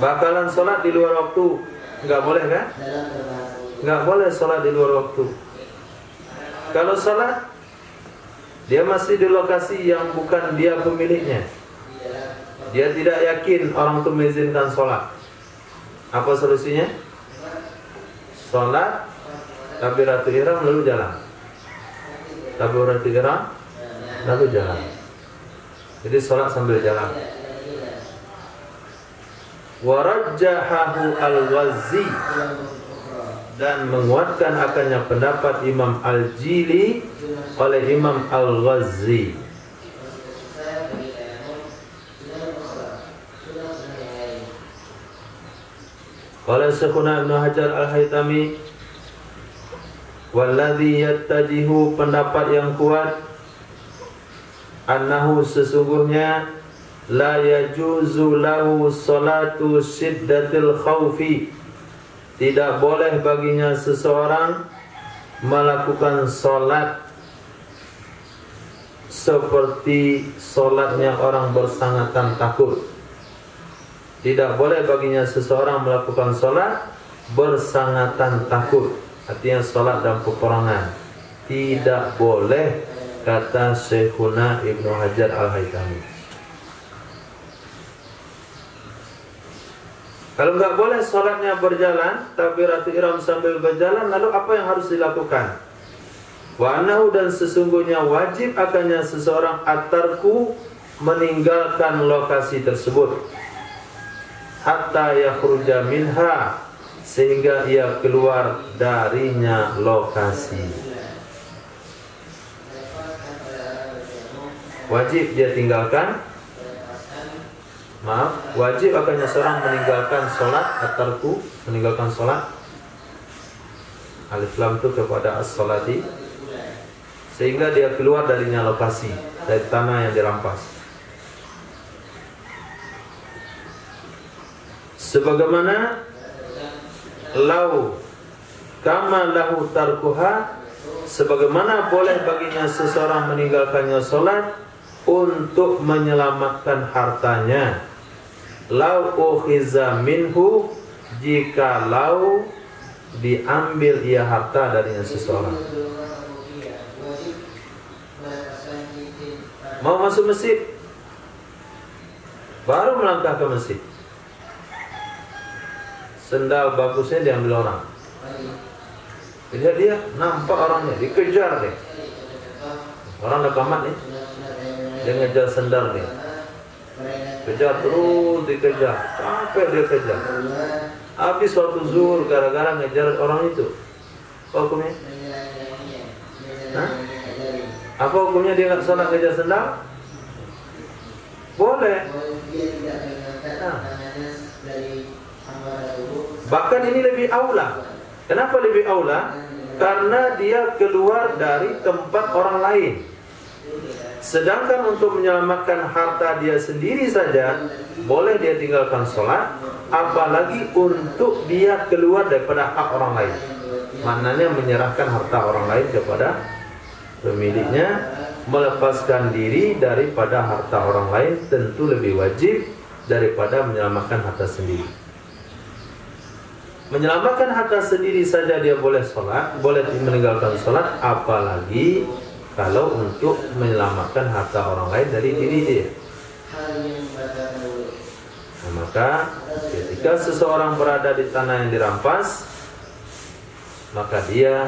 bakalan sholat di luar waktu, nggak boleh kan? Nggak boleh sholat di luar waktu. Kalau sholat, dia masih di lokasi yang bukan dia pemiliknya. Dia tidak yakin orang itu mengizinkan sholat. Apa solusinya? Sholat, takbiratul ihram lalu jalan. Takbiratul ihram lalu jalan. Jadi sholat sambil jalan. Warajjahahu al-Wazzi, dan menguatkan akannya pendapat Imam al-Jili oleh Imam al-Ghazzi. Qala Syekhuna Ibnu Hajar al-Haytami, walladhi yattajihu, pendapat yang kuat, annahu, sesungguhnya, la yajuzu lahu salatu syiddatil khawfi, tidak boleh baginya seseorang melakukan solat seperti solatnya orang bersangatan takut. Tidak boleh baginya seseorang melakukan solat bersangatan takut, artinya solat dalam peperangan. Tidak boleh, kata Syekhuna Ibnu Hajar al-Haytami. Kalau nggak boleh sholatnya berjalan, takbiratul ihram sambil berjalan, lalu apa yang harus dilakukan? Wa annahu, dan sesungguhnya wajib akannya seseorang at-tarku, meninggalkan lokasi tersebut, hatta yakhruja minha, sehingga ia keluar darinya lokasi. Wajib dia tinggalkan, wajib akannya seorang meninggalkan sholat, at-tarku, meninggalkan sholat, alif lam itu kepada as-sholati, sehingga dia keluar darinya lokasi, dari tanah yang dirampas. Sebagaimana lau kama lahu tarkuha, sebagaimana boleh baginya seseorang meninggalkannya sholat untuk menyelamatkan hartanya. Lau ukhiza minhu, jika lau diambil ia harta darinya seseorang. mau masuk masjid, baru melangkah ke masjid, sendal bagusnya diambil orang. Lihat dia, nampak orangnya, dikejar deh. Orang udah kamat nih, dia ngejar sendal nih, kejar terus dikejar, sampai dia kejar. Habis waktu zuhur gara-gara ngejar orang itu. Apa hukumnya? Hah? Apa hukumnya dia nggak sholat ngejar sendal? Boleh. Nah. Bahkan ini lebih aula. Kenapa lebih aula? Karena dia keluar dari tempat orang lain. Sedangkan untuk menyelamatkan harta dia sendiri saja, boleh dia tinggalkan sholat, apalagi untuk dia keluar daripada hak orang lain. Maknanya menyerahkan harta orang lain kepada pemiliknya, melepaskan diri daripada harta orang lain tentu lebih wajib daripada menyelamatkan harta sendiri. Menyelamatkan harta sendiri saja dia boleh sholat, boleh meninggalkan sholat, apalagi kalau untuk menyelamatkan harta orang lain dari diri dia. Nah, maka ketika seseorang berada di tanah yang dirampas, maka dia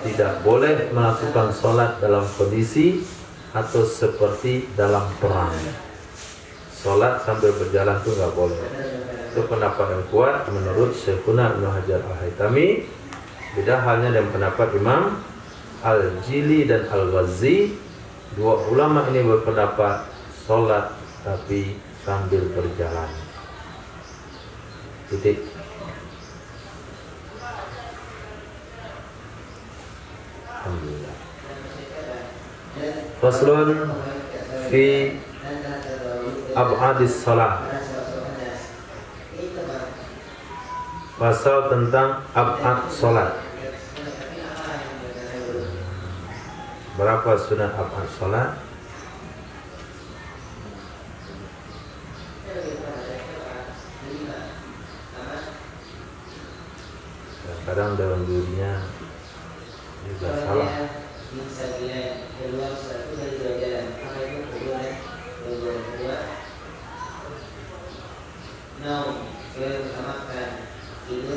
tidak boleh melakukan sholat dalam kondisi atau seperti dalam perang. Sholat sambil berjalan itu nggak boleh. Itu pendapat yang kuat menurut Syekhuna Ibnu Hajar Al-Haytami. Beda halnya dengan pendapat Imam Al-Jili dan Al-Ghazi. Dua ulama ini berpendapat sholat tapi sambil berjalan. Titik. Alhamdulillah. Faslun fi ab'adis salat. Pasal tentang ab'ad salat. Berapa sunat ab'ad salat? Kadang dalam dirinya juga salah.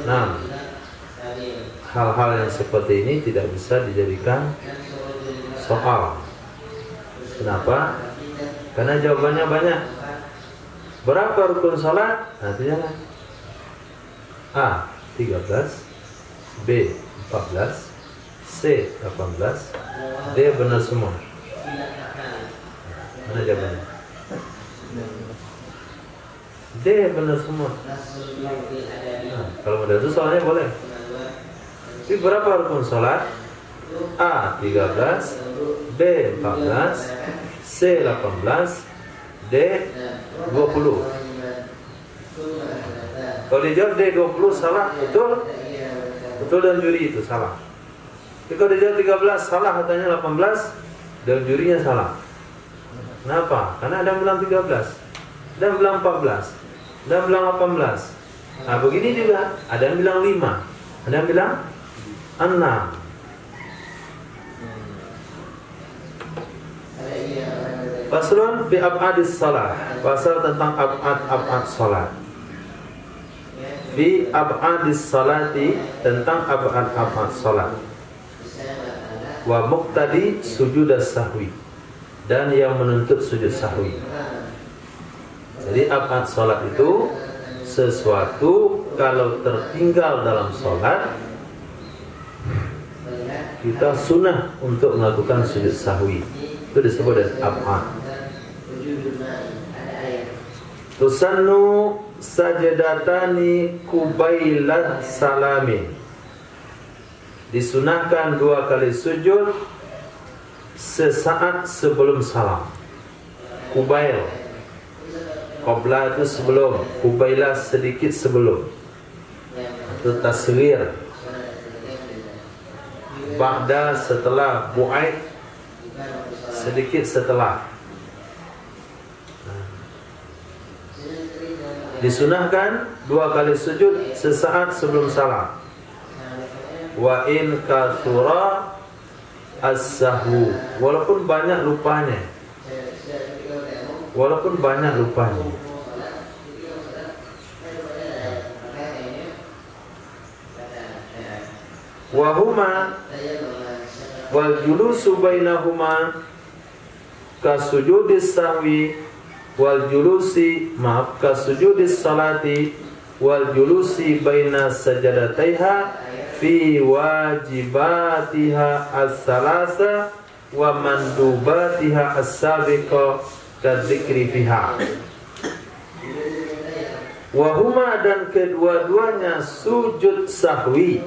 Nah, hal-hal yang seperti ini tidak bisa dijadikan soal. Kenapa? Karena jawabannya banyak. Berapa rukun salat? Nanti jangan. A. 13, B. 14, C. 18, D. benar semua. Mana jawabannya? D. benar semua. Nah, kalau model itu soalnya boleh. Jadi berapa rukun salat? A. 13, B. 14, C. 18, D. 20. Kalau dijawab D 20 salah, betul? Betul dan juri itu salah. Jadi kalau dijawab 13 salah, katanya 18 dan jurinya salah. Kenapa? Karena ada yang bilang 13, ada yang bilang 14, ada yang bilang 18. Nah begini juga, ada yang bilang 5, ada yang bilang 6. Faslun fi ab'adis salat. Pasal tentang ab'ad salat. Fi ab'adis salati, tentang ab'ad salat. Wa muqtadi sujudas sahwi, dan yang menuntut sujud sahwi. Jadi ab'ad salat itu sesuatu kalau tertinggal dalam salat, kita sunnah untuk melakukan sujud sahwi. Itu disebut dengan ab'ad. Tusannu sajadatani kubailat salami. Disunahkan 2 kali sujud sesaat sebelum salam. Kubail, qabla itu sebelum, kubailah sedikit sebelum, itu tasghir. Ba'da setelah, bu'aid sedikit setelah. Disunahkan 2 kali sujud sesaat sebelum salam. Wa in kathura as-sahwu, walaupun banyak lupanya. Walaupun banyak lupanya. Wahuma wal julusu bainahuma kasujudis sahwi wal julusi kasujudis salati wal julusi baina sajadataiha fi wajibatiha as-salasa wa mandubatiha as-sabiqa kadzikri fiha. Wahuma dan kedua-duanya sujud sahwi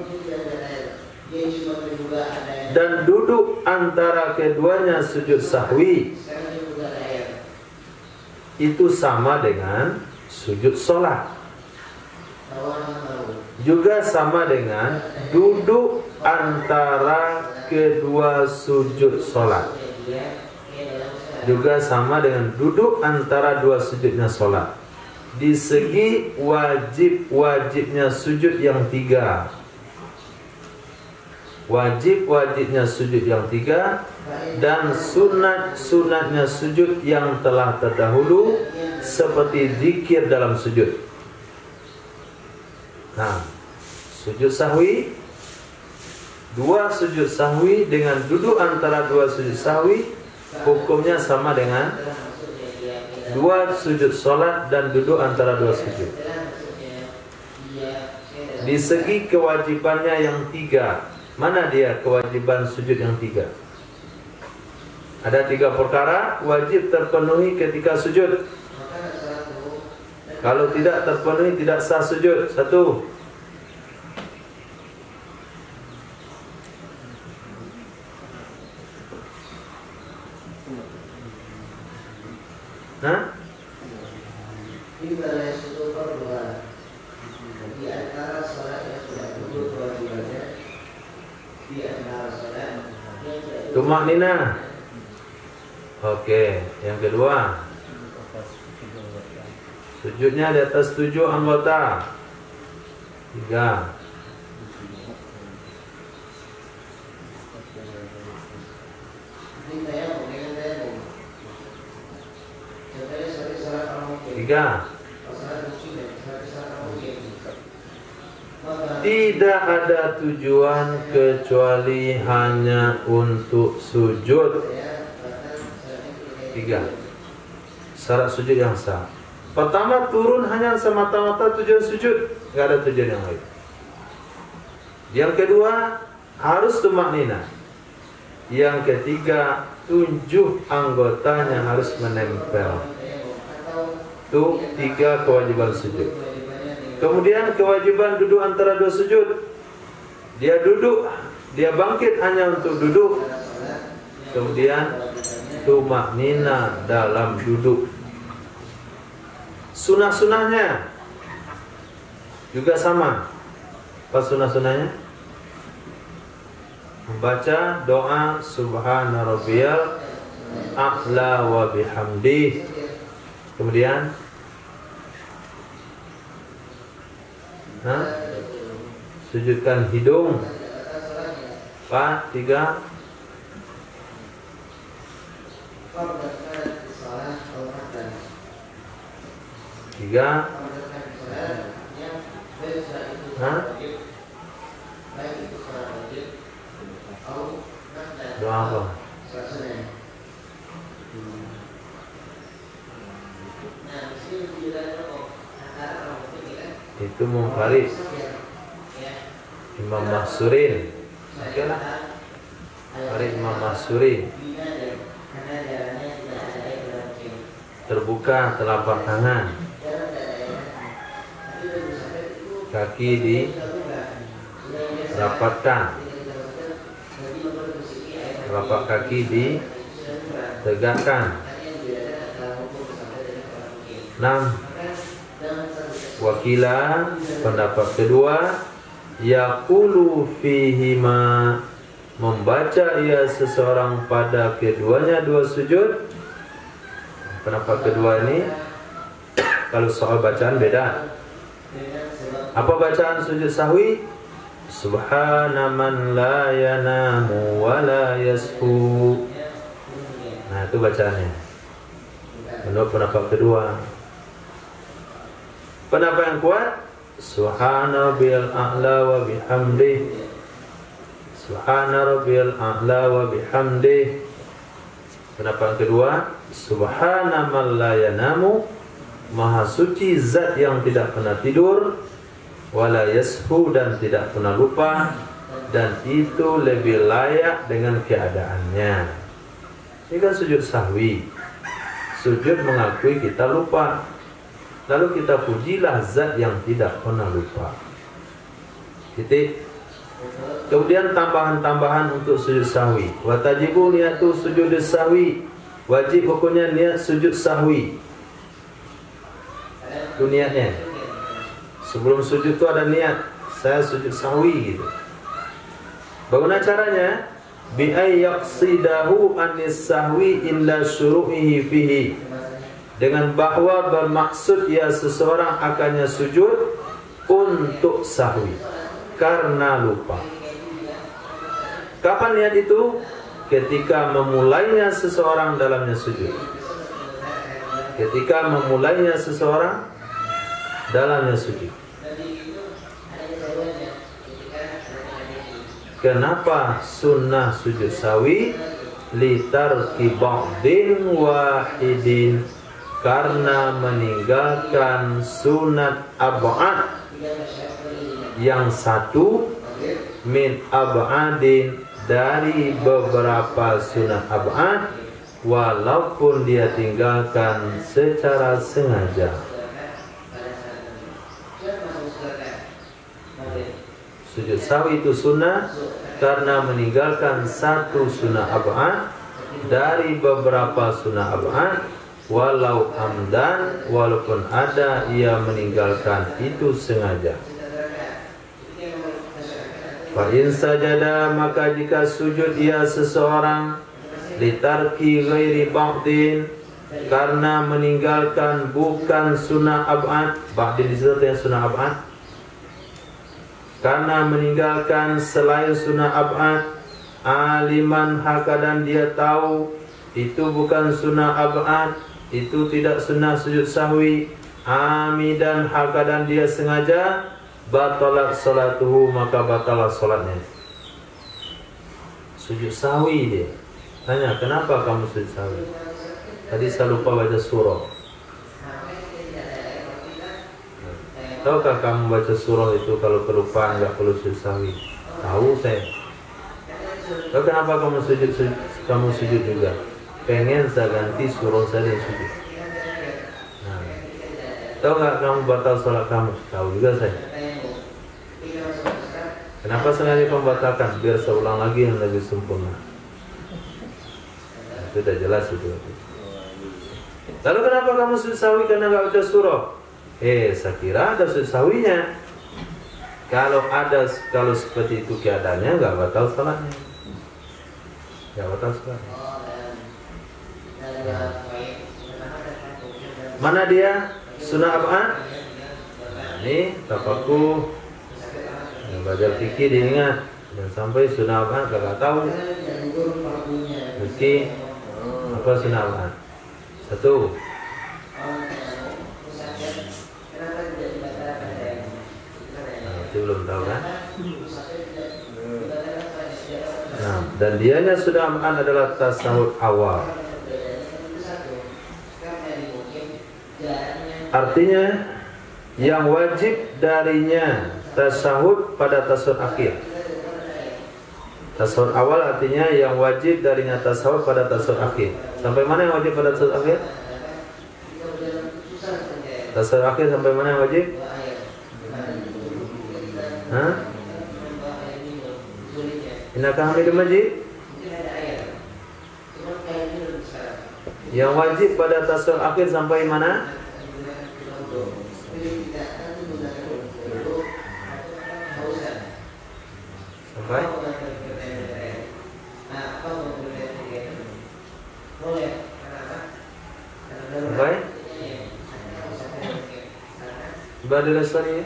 dan duduk antara keduanya sujud sahwi itu sama dengan sujud sholat, juga sama dengan duduk antara kedua sujud sholat, juga sama dengan duduk antara dua sujudnya sholat. Di segi wajibnya sujud yang tiga, wajibnya sujud yang tiga, dan sunatnya sujud yang telah terdahulu seperti zikir dalam sujud. Nah, sujud sahwi, dua sujud sahwi dengan duduk antara dua sujud sahwi hukumnya sama dengan dua sujud sholat dan duduk antara dua sujud. Di segi kewajibannya yang tiga, mana dia kewajiban sujud yang tiga? Ada tiga perkara wajib terpenuhi ketika sujud. Kalau tidak terpenuhi tidak sah sujud. Satu, tumakninah. Oke, yang kedua, sujudnya di atas 7 anggota. 3, tidak ada tujuan kecuali hanya untuk sujud. 3, syarat sujud yang sah. Pertama, turun hanya semata-mata tujuan sujud, nggak ada tujuan yang lain. Yang kedua, harus tumakninah. Yang ketiga, 7 anggotanya harus menempel. Itu 3 kewajiban sujud. Kemudian kewajiban duduk antara dua sujud. Dia duduk, dia bangkit hanya untuk duduk. Kemudian tumakninah dalam duduk. Sunah-sunahnya juga sama. Apa sunah-sunahnya? Membaca doa Subhana Rabbiyal A'la wa bihamdih. Kemudian sujudkan hidung. 3, doa apa? Itu munfarid. Imam Mahsurin. Oke lah. Farid Imam Mahsurin. Terbuka telapak tangan. Kaki dirapatkan. Telapak kaki ditegakkan. 6. Wakila, pendapat kedua, yaqulu fihima, membaca ia seseorang pada keduanya dua sujud. Pendapat kedua ini, kalau soal bacaan beda. Apa bacaan sujud sahwi? Subhana man la yanamu wa la yashu. Nah, itu bacaannya. Menurut pendapat kedua. Pendapat yang kuat, Subhana rabbiyal a'la wa bihamdih. Subhana rabbiyal a'la wa bihamdih. Pendapat yang kedua, Subhana man la yanamu, Maha suci zat yang tidak pernah tidur, wala yashu, dan tidak pernah lupa, dan itu lebih layak dengan keadaannya. Ini kan sujud sahwi. Sujud mengakui kita lupa, lalu kita pujilah zat yang tidak pernah lupa. Titik. Kemudian tambahan-tambahan untuk sujud sahwi. Wa tajibu niyatu sujud sahwi. Wajib hukumnya niat sujud sahwi. Itu niatnya. Sebelum sujud itu ada niat, saya sujud sahwi gitu. Bagaimana caranya? Bi ay yaqsidahu anis sahwi illa syuru'ihi fihi. Dengan bahwa bermaksud ya seseorang akannya sujud untuk sahwi karena lupa. Kapan niat itu? Ketika memulainya seseorang dalamnya sujud. Ketika memulainya seseorang dalamnya sujud. Kenapa sunnah sujud sawi? Litarki ba'din wahidin, karena meninggalkan sunat ab'ad yang satu, min ab'adin, dari beberapa sunat ab'ad, walaupun dia tinggalkan secara sengaja. Sujud sawi itu sunnah karena meninggalkan satu sunnah ab'ad dari beberapa sunnah ab'ad, walau amdan, walaupun ada ia meninggalkan itu sengaja. Fa in sajada, maka jika sujud ia seseorang litarki ghairi ba'din, karena meninggalkan bukan sunnah ab'ad. Ba'din disitu yang sunnah ab'ad. Karena meninggalkan selain sunnah ab'ad, aliman hakadan dia tahu itu bukan sunnah ab'ad, itu tidak sunnah sujud sahwi, amidan hakadan dia sengaja, batalat salatuhu, maka batalah salatnya. Sujud sahwi dia. Tanya, kenapa kamu sujud sahwi? Tadi saya lupa baca surah. Tahukah kamu baca surah itu kalau kelupaan nggak perlu sujud sahwi? Tahu saya. Tahu kenapa kamu sujud juga? Pengen saya ganti surah saya dan sujud. Nah, tahu nggak kamu batal sholat kamu? Tahu juga saya. Kenapa sengaja kamu batalkan? Biar saya ulang lagi yang lebih sempurna. Nah, itu sudah jelas itu. Lalu kenapa kamu sujud sahwi karena nggak baca surah? Saya kira ada sujud sahwinya. Kalau seperti itu keadaannya, nggak batal salatnya. Nggak batal salatnya. Mana dia? Sunnah ab'ad. Nah, ini tafakuh. Belajar fikih diingat. Dan sampai sunnah ab'ad nggak tahu. Fikih apa sunnah ab'ad? Satu. Itu belum tahu kan? Nah, dan dianya sudah ab'ad adalah tasawuf awal. Artinya yang wajib darinya tasawuf pada tasawuf akhir. Tasawuf awal artinya yang wajib darinya tasawuf pada tasawuf akhir. Sampai mana yang wajib pada tasawuf akhir? Tasawuf akhir sampai mana yang wajib? Innaka Hamidum Majid. Yang wajib pada tasawuf akhir sampai mana? Sampai? Sampai? Ibadah dasar ya?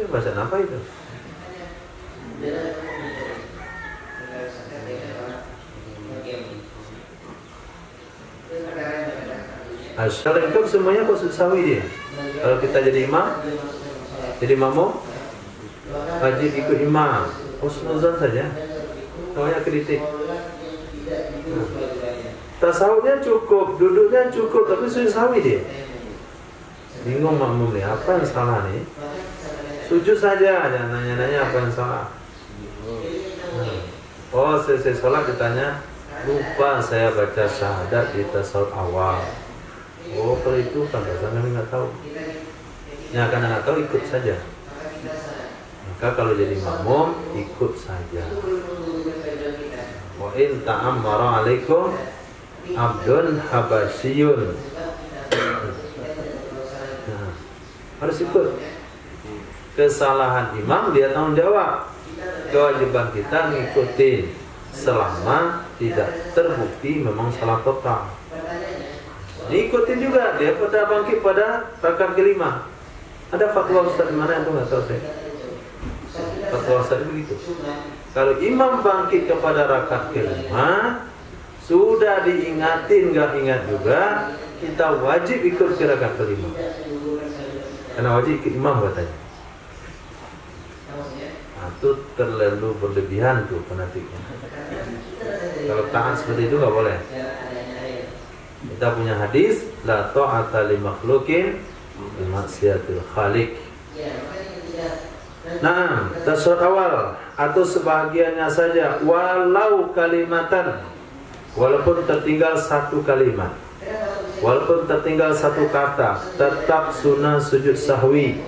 Bacaan apa itu? Secara itu semuanya kok sawi dia. Kalau kita jadi imam, jadi makmum, wajib ikut imam. Husnuzan saja. Namanya kritik. Tasawufnya cukup, duduknya cukup, tapi sujud sawi dia. Bingung makmum nih, apa yang salah nih? Sujud saja, jangan nanya-nanya apa yang salah. Oh, selesai sholat ditanya, lupa saya baca syahadat di tasawuf awal. Oh, kalau itu kan kami nggak tahu. Yang akan nggak tahu ikut saja. Maka kalau jadi makmum ikut saja. Wa in ta'ammara 'alaikum abdun habasyun. Nah, harus ikut. Kesalahan imam dia tanggung jawab. Kewajiban kita ngikutin selama tidak terbukti memang salah total. Diikutin juga, dia pada bangkit pada rakaat kelima. Ada fatwa Ustaz di mana itu nggak tahu saya. Fatwa Ustaz begitu. Kalau imam bangkit kepada rakaat kelima, sudah diingatin nggak ingat juga, kita wajib ikut ke rakaat kelima. Karena wajib ikut imam katanya. Nah, itu terlalu berlebihan tuh fanatiknya. Kalau taat seperti itu nggak boleh. Kita punya hadis la ta'ata li makhluqin bi maksiatil khaliq. Nah, tasawuf awal atau sebahagiannya saja walau kalimatan, walaupun tertinggal satu kalimat, walaupun tertinggal satu kata, tetap sunnah sujud sahwi.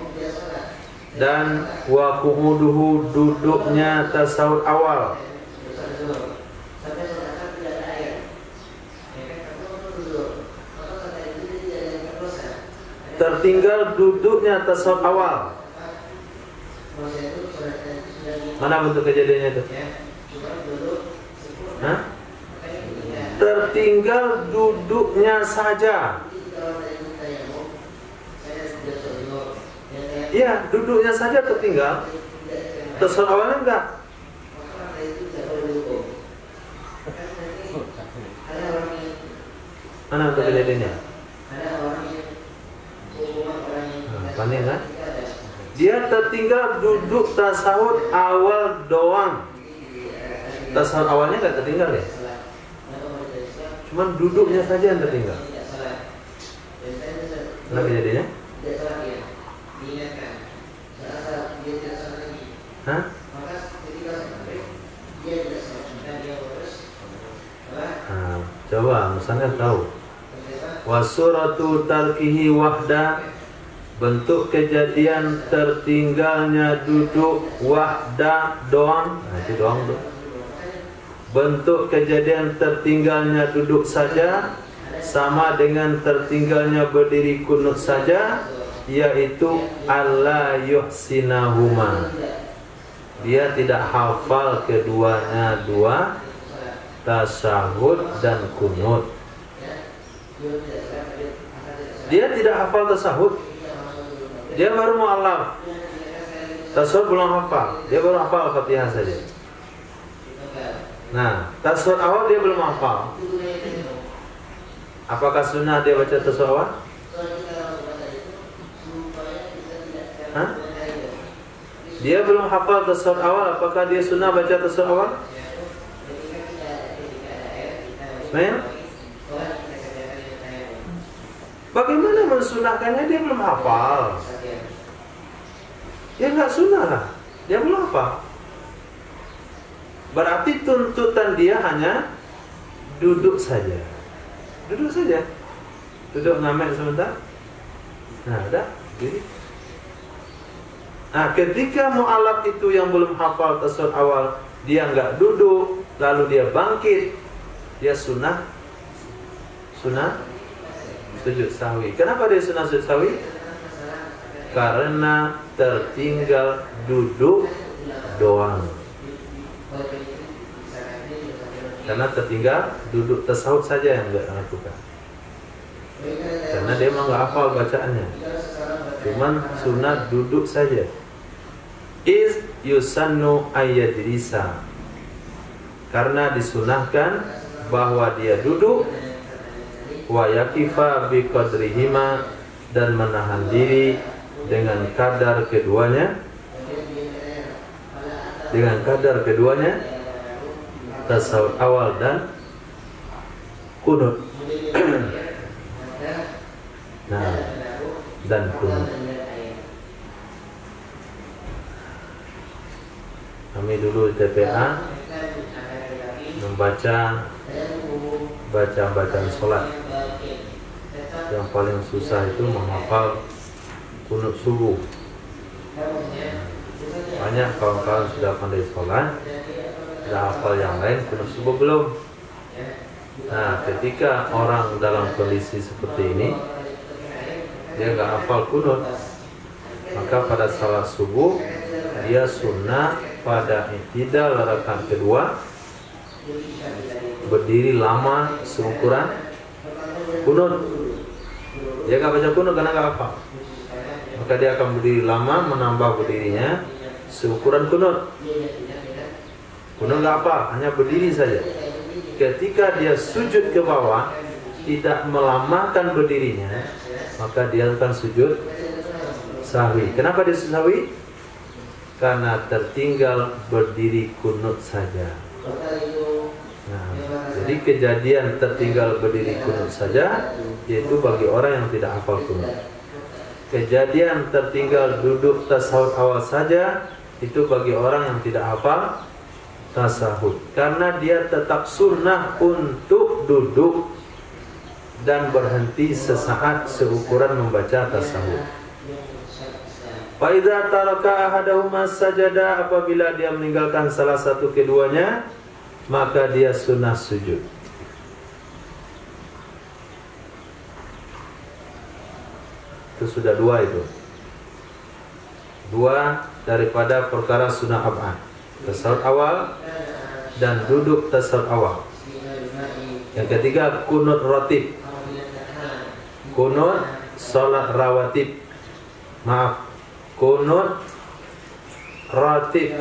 Dan wa qu'uduhu, duduknya tasawuf awal. Tertinggal duduknya tasawuf awal. Mana bentuk kejadiannya itu? Hah? Tertinggal duduknya saja. Iya, duduknya saja tertinggal. Tasawuf awalnya enggak. Mana bentuk kejadiannya? Panik kan? Dia tertinggal duduk tasawuf awal doang. Tasawuf awalnya nggak tertinggal ya? Cuman duduknya saja yang tertinggal. Kenapa jadinya? Hah? Nah, coba misalnya tahu. Wasuratu tarkihi wahda, bentuk kejadian tertinggalnya duduk wahda doang. Nah, itu doang tuh. Bentuk kejadian tertinggalnya duduk saja sama dengan tertinggalnya berdiri kunut saja, yaitu alla yuhsinahuma. Dia tidak hafal keduanya dua, tasyahud dan kunut. Dia tidak hafal tasyahud. Dia baru mu'allaf. Tasawuf belum hafal. Dia baru hafal Al-Fatihah saja. Nah, tasawuf awal dia belum hafal. Apakah sunnah dia baca tasawuf awal? Hah? Dia belum hafal tasawuf awal. Apakah dia sunnah baca tasawuf awal? Nah, bagaimana mensunahkannya? Dia belum hafal. Ya nggak sunnah lah. Dia belum hafal. Berarti tuntutan dia hanya duduk saja. Duduk saja. Duduk ngamen sebentar. Nah, udah. Jadi. Nah, ketika mu'alaf itu yang belum hafal tasawuf awal, dia nggak duduk, lalu dia bangkit, dia sunnah sujud sahwi. Kenapa dia sunnah sujud sahwi? Karena tertinggal duduk doang. Karena tertinggal duduk tasawuf saja yang nggak lakukan. Karena dia memang nggak hafal bacaannya. Cuman sunnah duduk saja. is yusannu ayyadrisa, karena disunahkan bahwa dia duduk, wa yakifa biqadrihima, dan menahan diri dengan kadar keduanya, tasawuf awal dan kunut. Nah, dan kunut. Kami dulu TPA membaca bacaan sholat. Yang paling susah itu menghafal kunut subuh. Banyak kawan-kawan sudah pandai sholat, sudah hafal yang lain, kunut subuh belum. Nah, ketika orang dalam kondisi seperti ini, dia nggak hafal kunut, maka pada salat subuh dia sunnah pada i'tidal rakaat kedua berdiri lama seukuran kunut. Dia nggak baca kunut karena nggak hafal, maka dia akan berdiri lama, menambah berdirinya seukuran kunut. Kunut nggak hafal, hanya berdiri saja. Ketika dia sujud ke bawah, tidak melamakan berdirinya, maka dia akan sujud sahwi. Kenapa dia sahwi? Karena tertinggal berdiri kunut saja. Nah, jadi kejadian tertinggal berdiri kunut saja yaitu bagi orang yang tidak hafal kunut. Kejadian tertinggal duduk tasahud awal saja itu bagi orang yang tidak hafal tasahud, karena dia tetap sunnah untuk duduk dan berhenti sesaat seukuran membaca tasahud. Faiza taraka ahadahuma sajada, apabila dia meninggalkan salah satu keduanya, maka dia sunnah sujud. Itu sudah dua itu. Dua daripada perkara sunnah ab'ad. Tasawuf awal dan duduk tasawuf awal. Yang ketiga kunut ratib. Kunut salat rawatib. Maaf, kunut ratib,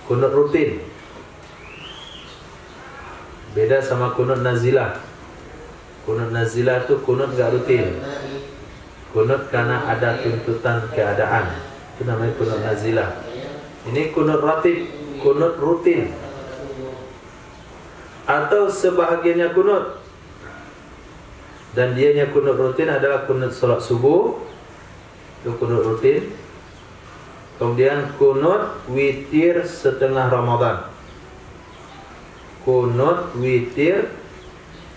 kunut rutin. Beda sama kunut nazilah. Kunut nazilah itu kunut gak rutin. Kunut karena ada tuntutan keadaan, itu namanya kunut nazilah. Ini kunut ratib, kunut rutin. Atau sebahagiannya kunut. Dan dianya kunut rutin adalah kunut salat subuh, itu kunut rutin. Kemudian kunut witir setengah Ramadan. Kunut witir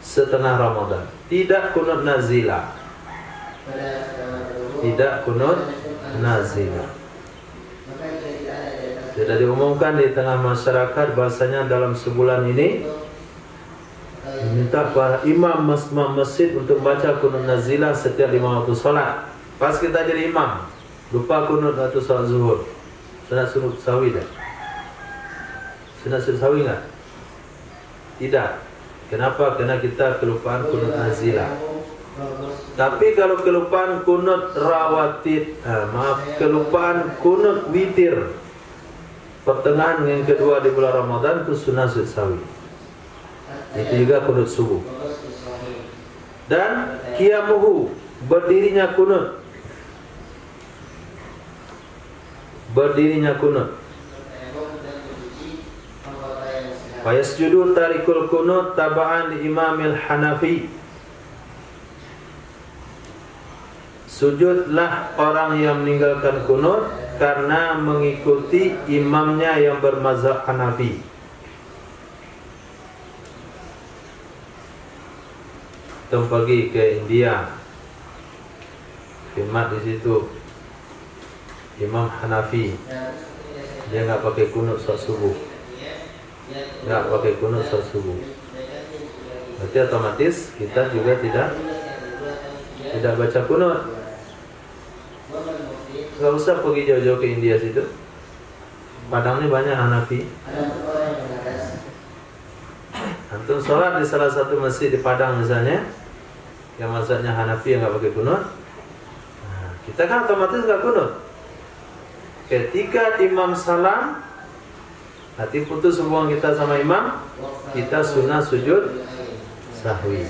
setengah Ramadan. Tidak kunut nazilah. Tidak kunut nazilah. Tidak diumumkan di tengah masyarakat bahasanya dalam sebulan ini minta para imam masjid untuk baca kunut nazilah setiap 5 waktu sholat. Pas kita jadi imam, lupa kunut waktu sholat zuhur. Sunat sunut sawi dah. Sunat sunut sawi enggak? Tidak. Kenapa? Karena kita kelupaan kunut nazilah. Tapi kalau kelupaan kunut rawatib, kelupaan kunut witir pertengahan yang kedua di bulan Ramadan, itu sunat sunut sawi. Itu juga kunut subuh. Dan qiyamuhu, berdirinya kunut. Berdirinya kunut. Fayasjudu tarikul kunut taba'an li imamil Hanafi. Sujudlah orang yang meninggalkan kunut karena mengikuti imamnya yang bermazhab Hanafi. Kita pergi ke India, khidmat di situ, Imam Hanafi, dia nggak pakai kunut salat subuh, nggak pakai kunut salat subuh. Berarti otomatis kita juga tidak baca kunut. Nggak usah pergi jauh-jauh ke India situ. Padang ini banyak Hanafi. Antum sholat di salah satu masjid di Padang misalnya, yang mazhabnya Hanafi yang nggak pakai kunut, nah, kita kan otomatis nggak kunut. ketika imam salam, nanti putus hubungan kita sama imam, kita sunnah sujud sahwi.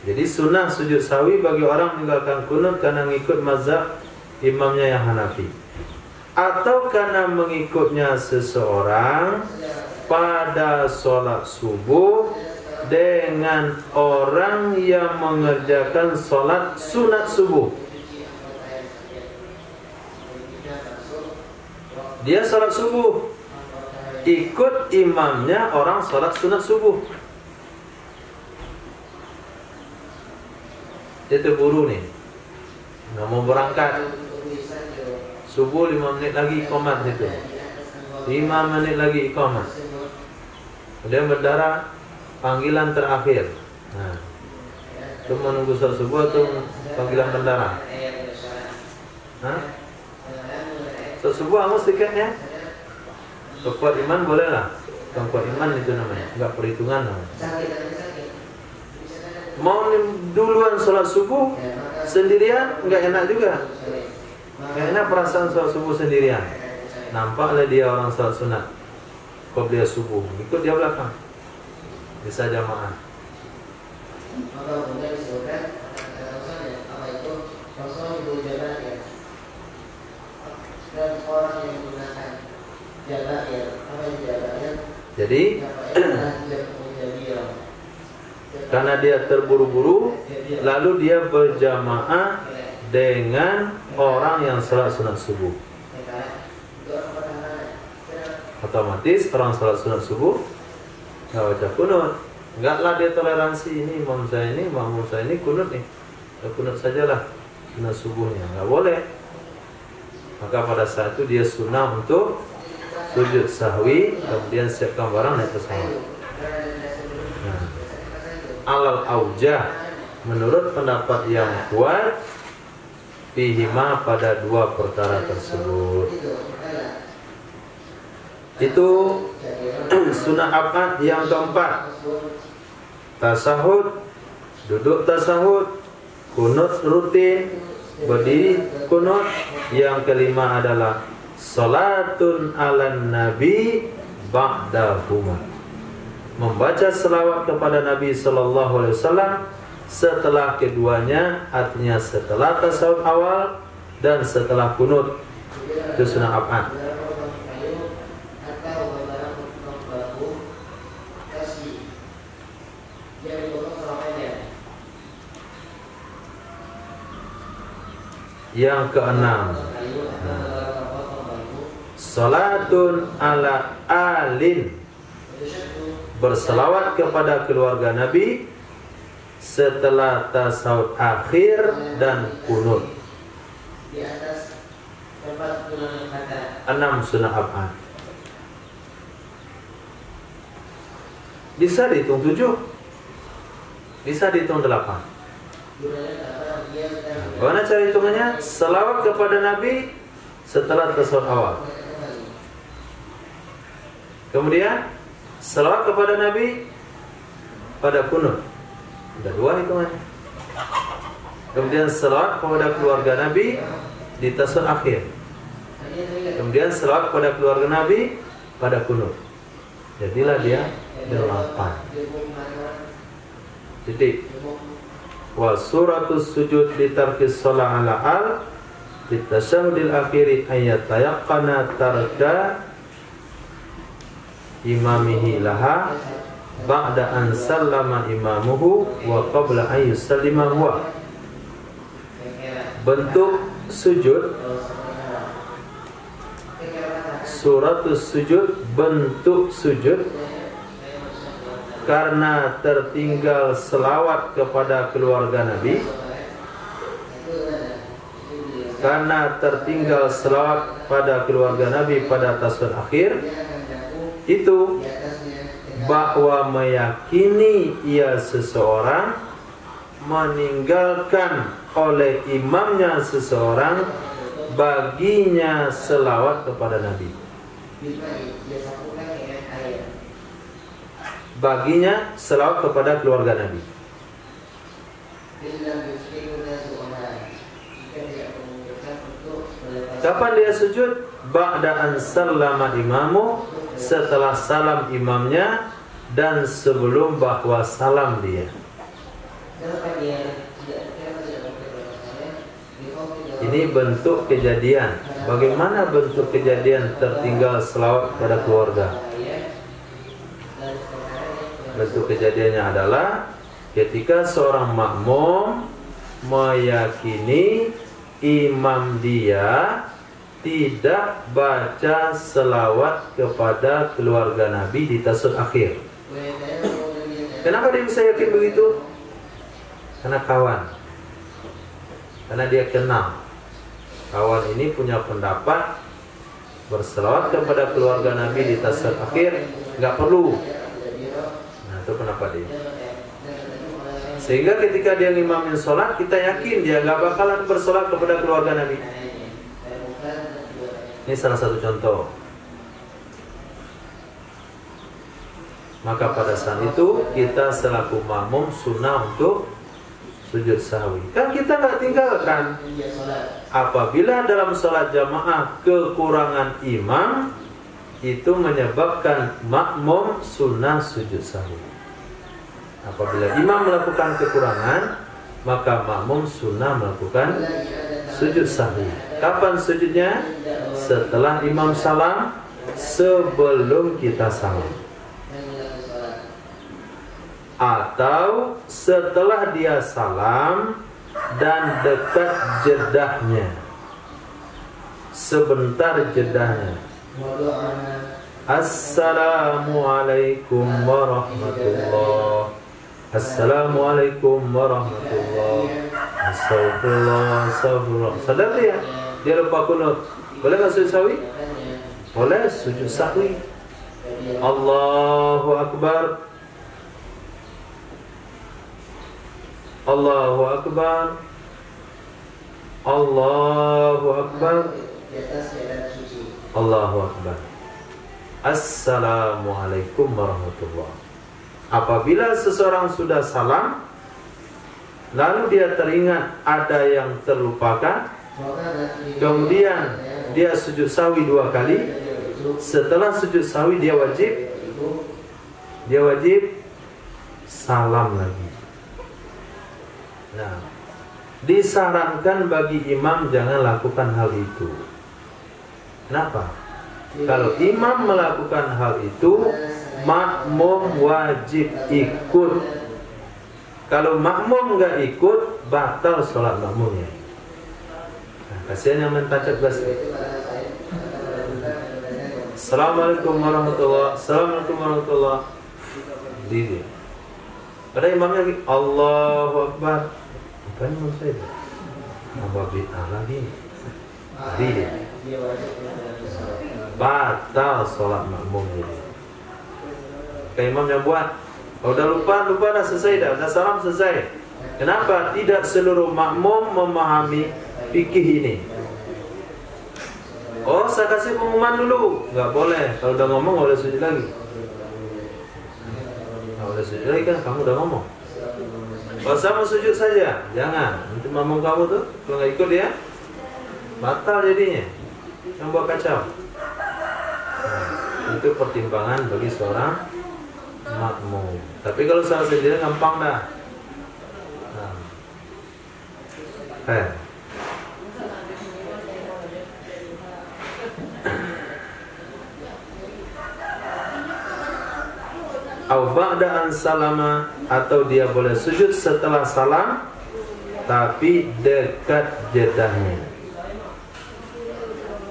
Jadi sunnah sujud sahwi bagi orang meninggalkan kunut karena mengikut mazhab imamnya yang Hanafi, atau karena mengikutnya seseorang pada sholat subuh dengan orang yang mengerjakan sholat sunat subuh. Dia sholat subuh, ikut imamnya orang sholat sunat subuh. Dia terburu nih, nggak mau berangkat. Subuh 5 menit lagi iqamat itu, 5 menit lagi iqamat. Kemudian berdarah panggilan terakhir. Nah, itu menunggu sholat subuh atau panggilan berdarah? Hah? Sholat subuh angus tiketnya? Kuat iman boleh lah. Kuat iman itu namanya, nggak perhitungan namanya. Mau duluan sholat subuh sendirian nggak enak juga. Nggak enak perasaan sholat subuh sendirian. Nampaklah dia orang sholat sunat, kok dia subuh, ikut dia belakang, bisa jamaah. Maka kemudian disebutkan apa itu kosong ibu jalan ya, dan orang yang menggunakan jalan ya, apa yang jalan ya. Jadi karena dia terburu-buru, lalu dia berjamaah dengan orang yang sholat sunat subuh. Otomatis orang sholat sunat subuh nggak baca kunut. Enggaklah dia toleransi, ini imam saya ini kunut nih, ya kunut sajalah sunat subuhnya, nggak boleh. Maka pada saat itu dia sunnah untuk sujud sahwi, kemudian siapkan barang naik pesawat. Nah, alal aujah, menurut pendapat yang kuat, fihima pada dua perkara tersebut. Itu sunnah apa yang keempat? Tasahud, duduk tasahud, kunut rutin, berdiri kunut. Yang kelima adalah salatun ala nabi ba'dahuma, membaca selawat kepada Nabi sallallahu alaihi wasallam setelah keduanya, artinya setelah tasawuf awal dan setelah kunut. Itu sunnah apa? Yang keenam, salatun ala alin, berselawat kepada keluarga Nabi setelah tasawuf akhir dan kunut. 6 sunnah apa? Bisa dihitung 7, bisa dihitung 8. Bagaimana cara hitungannya? Selawat kepada Nabi setelah tasawuf awal. Kemudian selawat kepada Nabi pada kunut. Ada 2 hitungannya. Kemudian selawat kepada keluarga Nabi di tasawuf akhir. Kemudian selawat kepada keluarga Nabi pada kunut. Jadilah dia 8. Titik. Wa suratus sujud li tarkis shalah ala al fi tasyahhudil akhiri ayat tayaqqana tarka imamihi laha ba'da an sallama imamuhu wa qabla an yusallima huwa. Bentuk sujud, suratus sujud, bentuk sujud karena tertinggal selawat kepada keluarga Nabi, karena tertinggal selawat pada keluarga Nabi pada tasawuf akhir, itu bahwa meyakini ia seseorang meninggalkan oleh imamnya seseorang baginya selawat kepada Nabi, baginya selawat kepada keluarga Nabi. Kapan dia sujud? Ba'da an sallama imamu, setelah salam imamnya dan sebelum bahwa salam dia. Ini bentuk kejadian. Bagaimana bentuk kejadian tertinggal selawat pada keluarga? Bentuk kejadiannya adalah ketika seorang makmum meyakini imam dia tidak baca selawat kepada keluarga Nabi di tasyahud akhir. Kenapa dia bisa yakin begitu? Karena kawan. Karena dia kenal. Kawan ini punya pendapat berselawat kepada keluarga Nabi di tasyahud akhir nggak perlu. Nah, itu pendapat dia. Sehingga ketika dia ngimamin sholat, kita yakin dia nggak bakalan bersolat kepada keluarga Nabi. Ini salah satu contoh. Maka pada saat itu kita selaku makmum sunnah untuk sujud sahwi. Kan kita nggak tinggalkan. Apabila dalam sholat jamaah kekurangan imam, itu menyebabkan makmum sunnah sujud sahwi. Apabila imam melakukan kekurangan, maka makmum sunnah melakukan sujud sahwi. Kapan sujudnya? Setelah imam salam, sebelum kita salam, atau setelah dia salam dan dekat jedahnya, sebentar jedahnya. Assalamualaikum warahmatullahi. Assalamualaikum warahmatullahi. Astagfirullah. Sadar dia? Dia lupa kunut. Boleh nggak sujud sahwi? Boleh sujud sahwi. Allahu Akbar. Allahu Akbar. Allahu Akbar. Allahu Akbar. Assalamualaikum warahmatullahi. Apabila seseorang sudah salam, lalu dia teringat ada yang terlupakan, kemudian dia sujud sahwi 2 kali. Setelah sujud sahwi dia wajib salam lagi. Nah, disarankan bagi imam jangan lakukan hal itu. Kenapa? Kalau imam melakukan hal itu, makmum wajib ikut. Kalau makmum nggak ikut, batal sholat makmumnya. Nah, kasihan yang mentacak bahasa. Assalamualaikum warahmatullahi. Assalamualaikum warahmatullahi. Dia. Pada imamnya lagi Allahu Akbar. Apa yang mau saya? Nambah bid'ah lagi. Dia. Batal sholat makmum ini. Kayak imamnya buat. Oh, udah lupa dah selesai dah. Udah salam selesai. Kenapa tidak seluruh makmum memahami fikih ini? Oh, saya kasih pengumuman dulu. Nggak boleh. Kalau udah ngomong nggak boleh sujud lagi. Nggak boleh sujud lagi kan? Kamu udah ngomong. Kalau saya mau sujud saja, jangan. Nanti makmum kamu tuh kalau nggak ikut ya, batal jadinya. Yang buat kacau. Nah, itu pertimbangan bagi seorang makmum. Tapi kalau salah sendiri gampang dah. Nah. Au ba'da an salama, atau dia boleh sujud setelah salam tapi dekat jedahnya.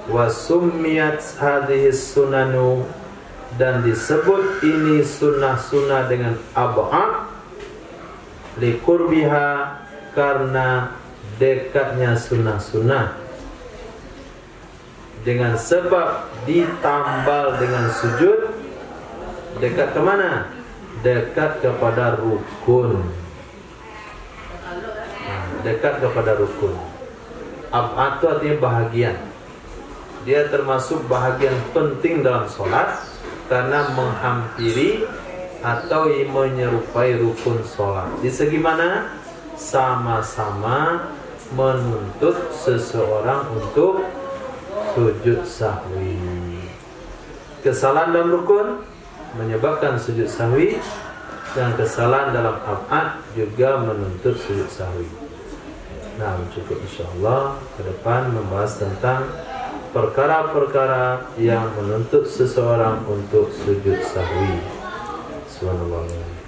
Wa summiyat hadhihi sunanu, dan disebut ini sunnah-sunnah dengan ab'ad liqurbiha, karena dekatnya sunnah-sunnah, dengan sebab ditambal dengan sujud. Dekat kemana? Dekat kepada rukun. Nah, dekat kepada rukun. Ab'ad itu artinya bahagian. Dia termasuk bahagian penting dalam sholat, karena menghampiri atau menyerupai rukun sholat. Di segi mana? Sama-sama menuntut seseorang untuk sujud sahwi. Kesalahan dalam rukun menyebabkan sujud sahwi, dan kesalahan dalam ab'ad juga menuntut sujud sahwi. Nah, cukup insyaAllah ke depan membahas tentang perkara-perkara yang menuntut seseorang untuk sujud sahwi. Subhanallah.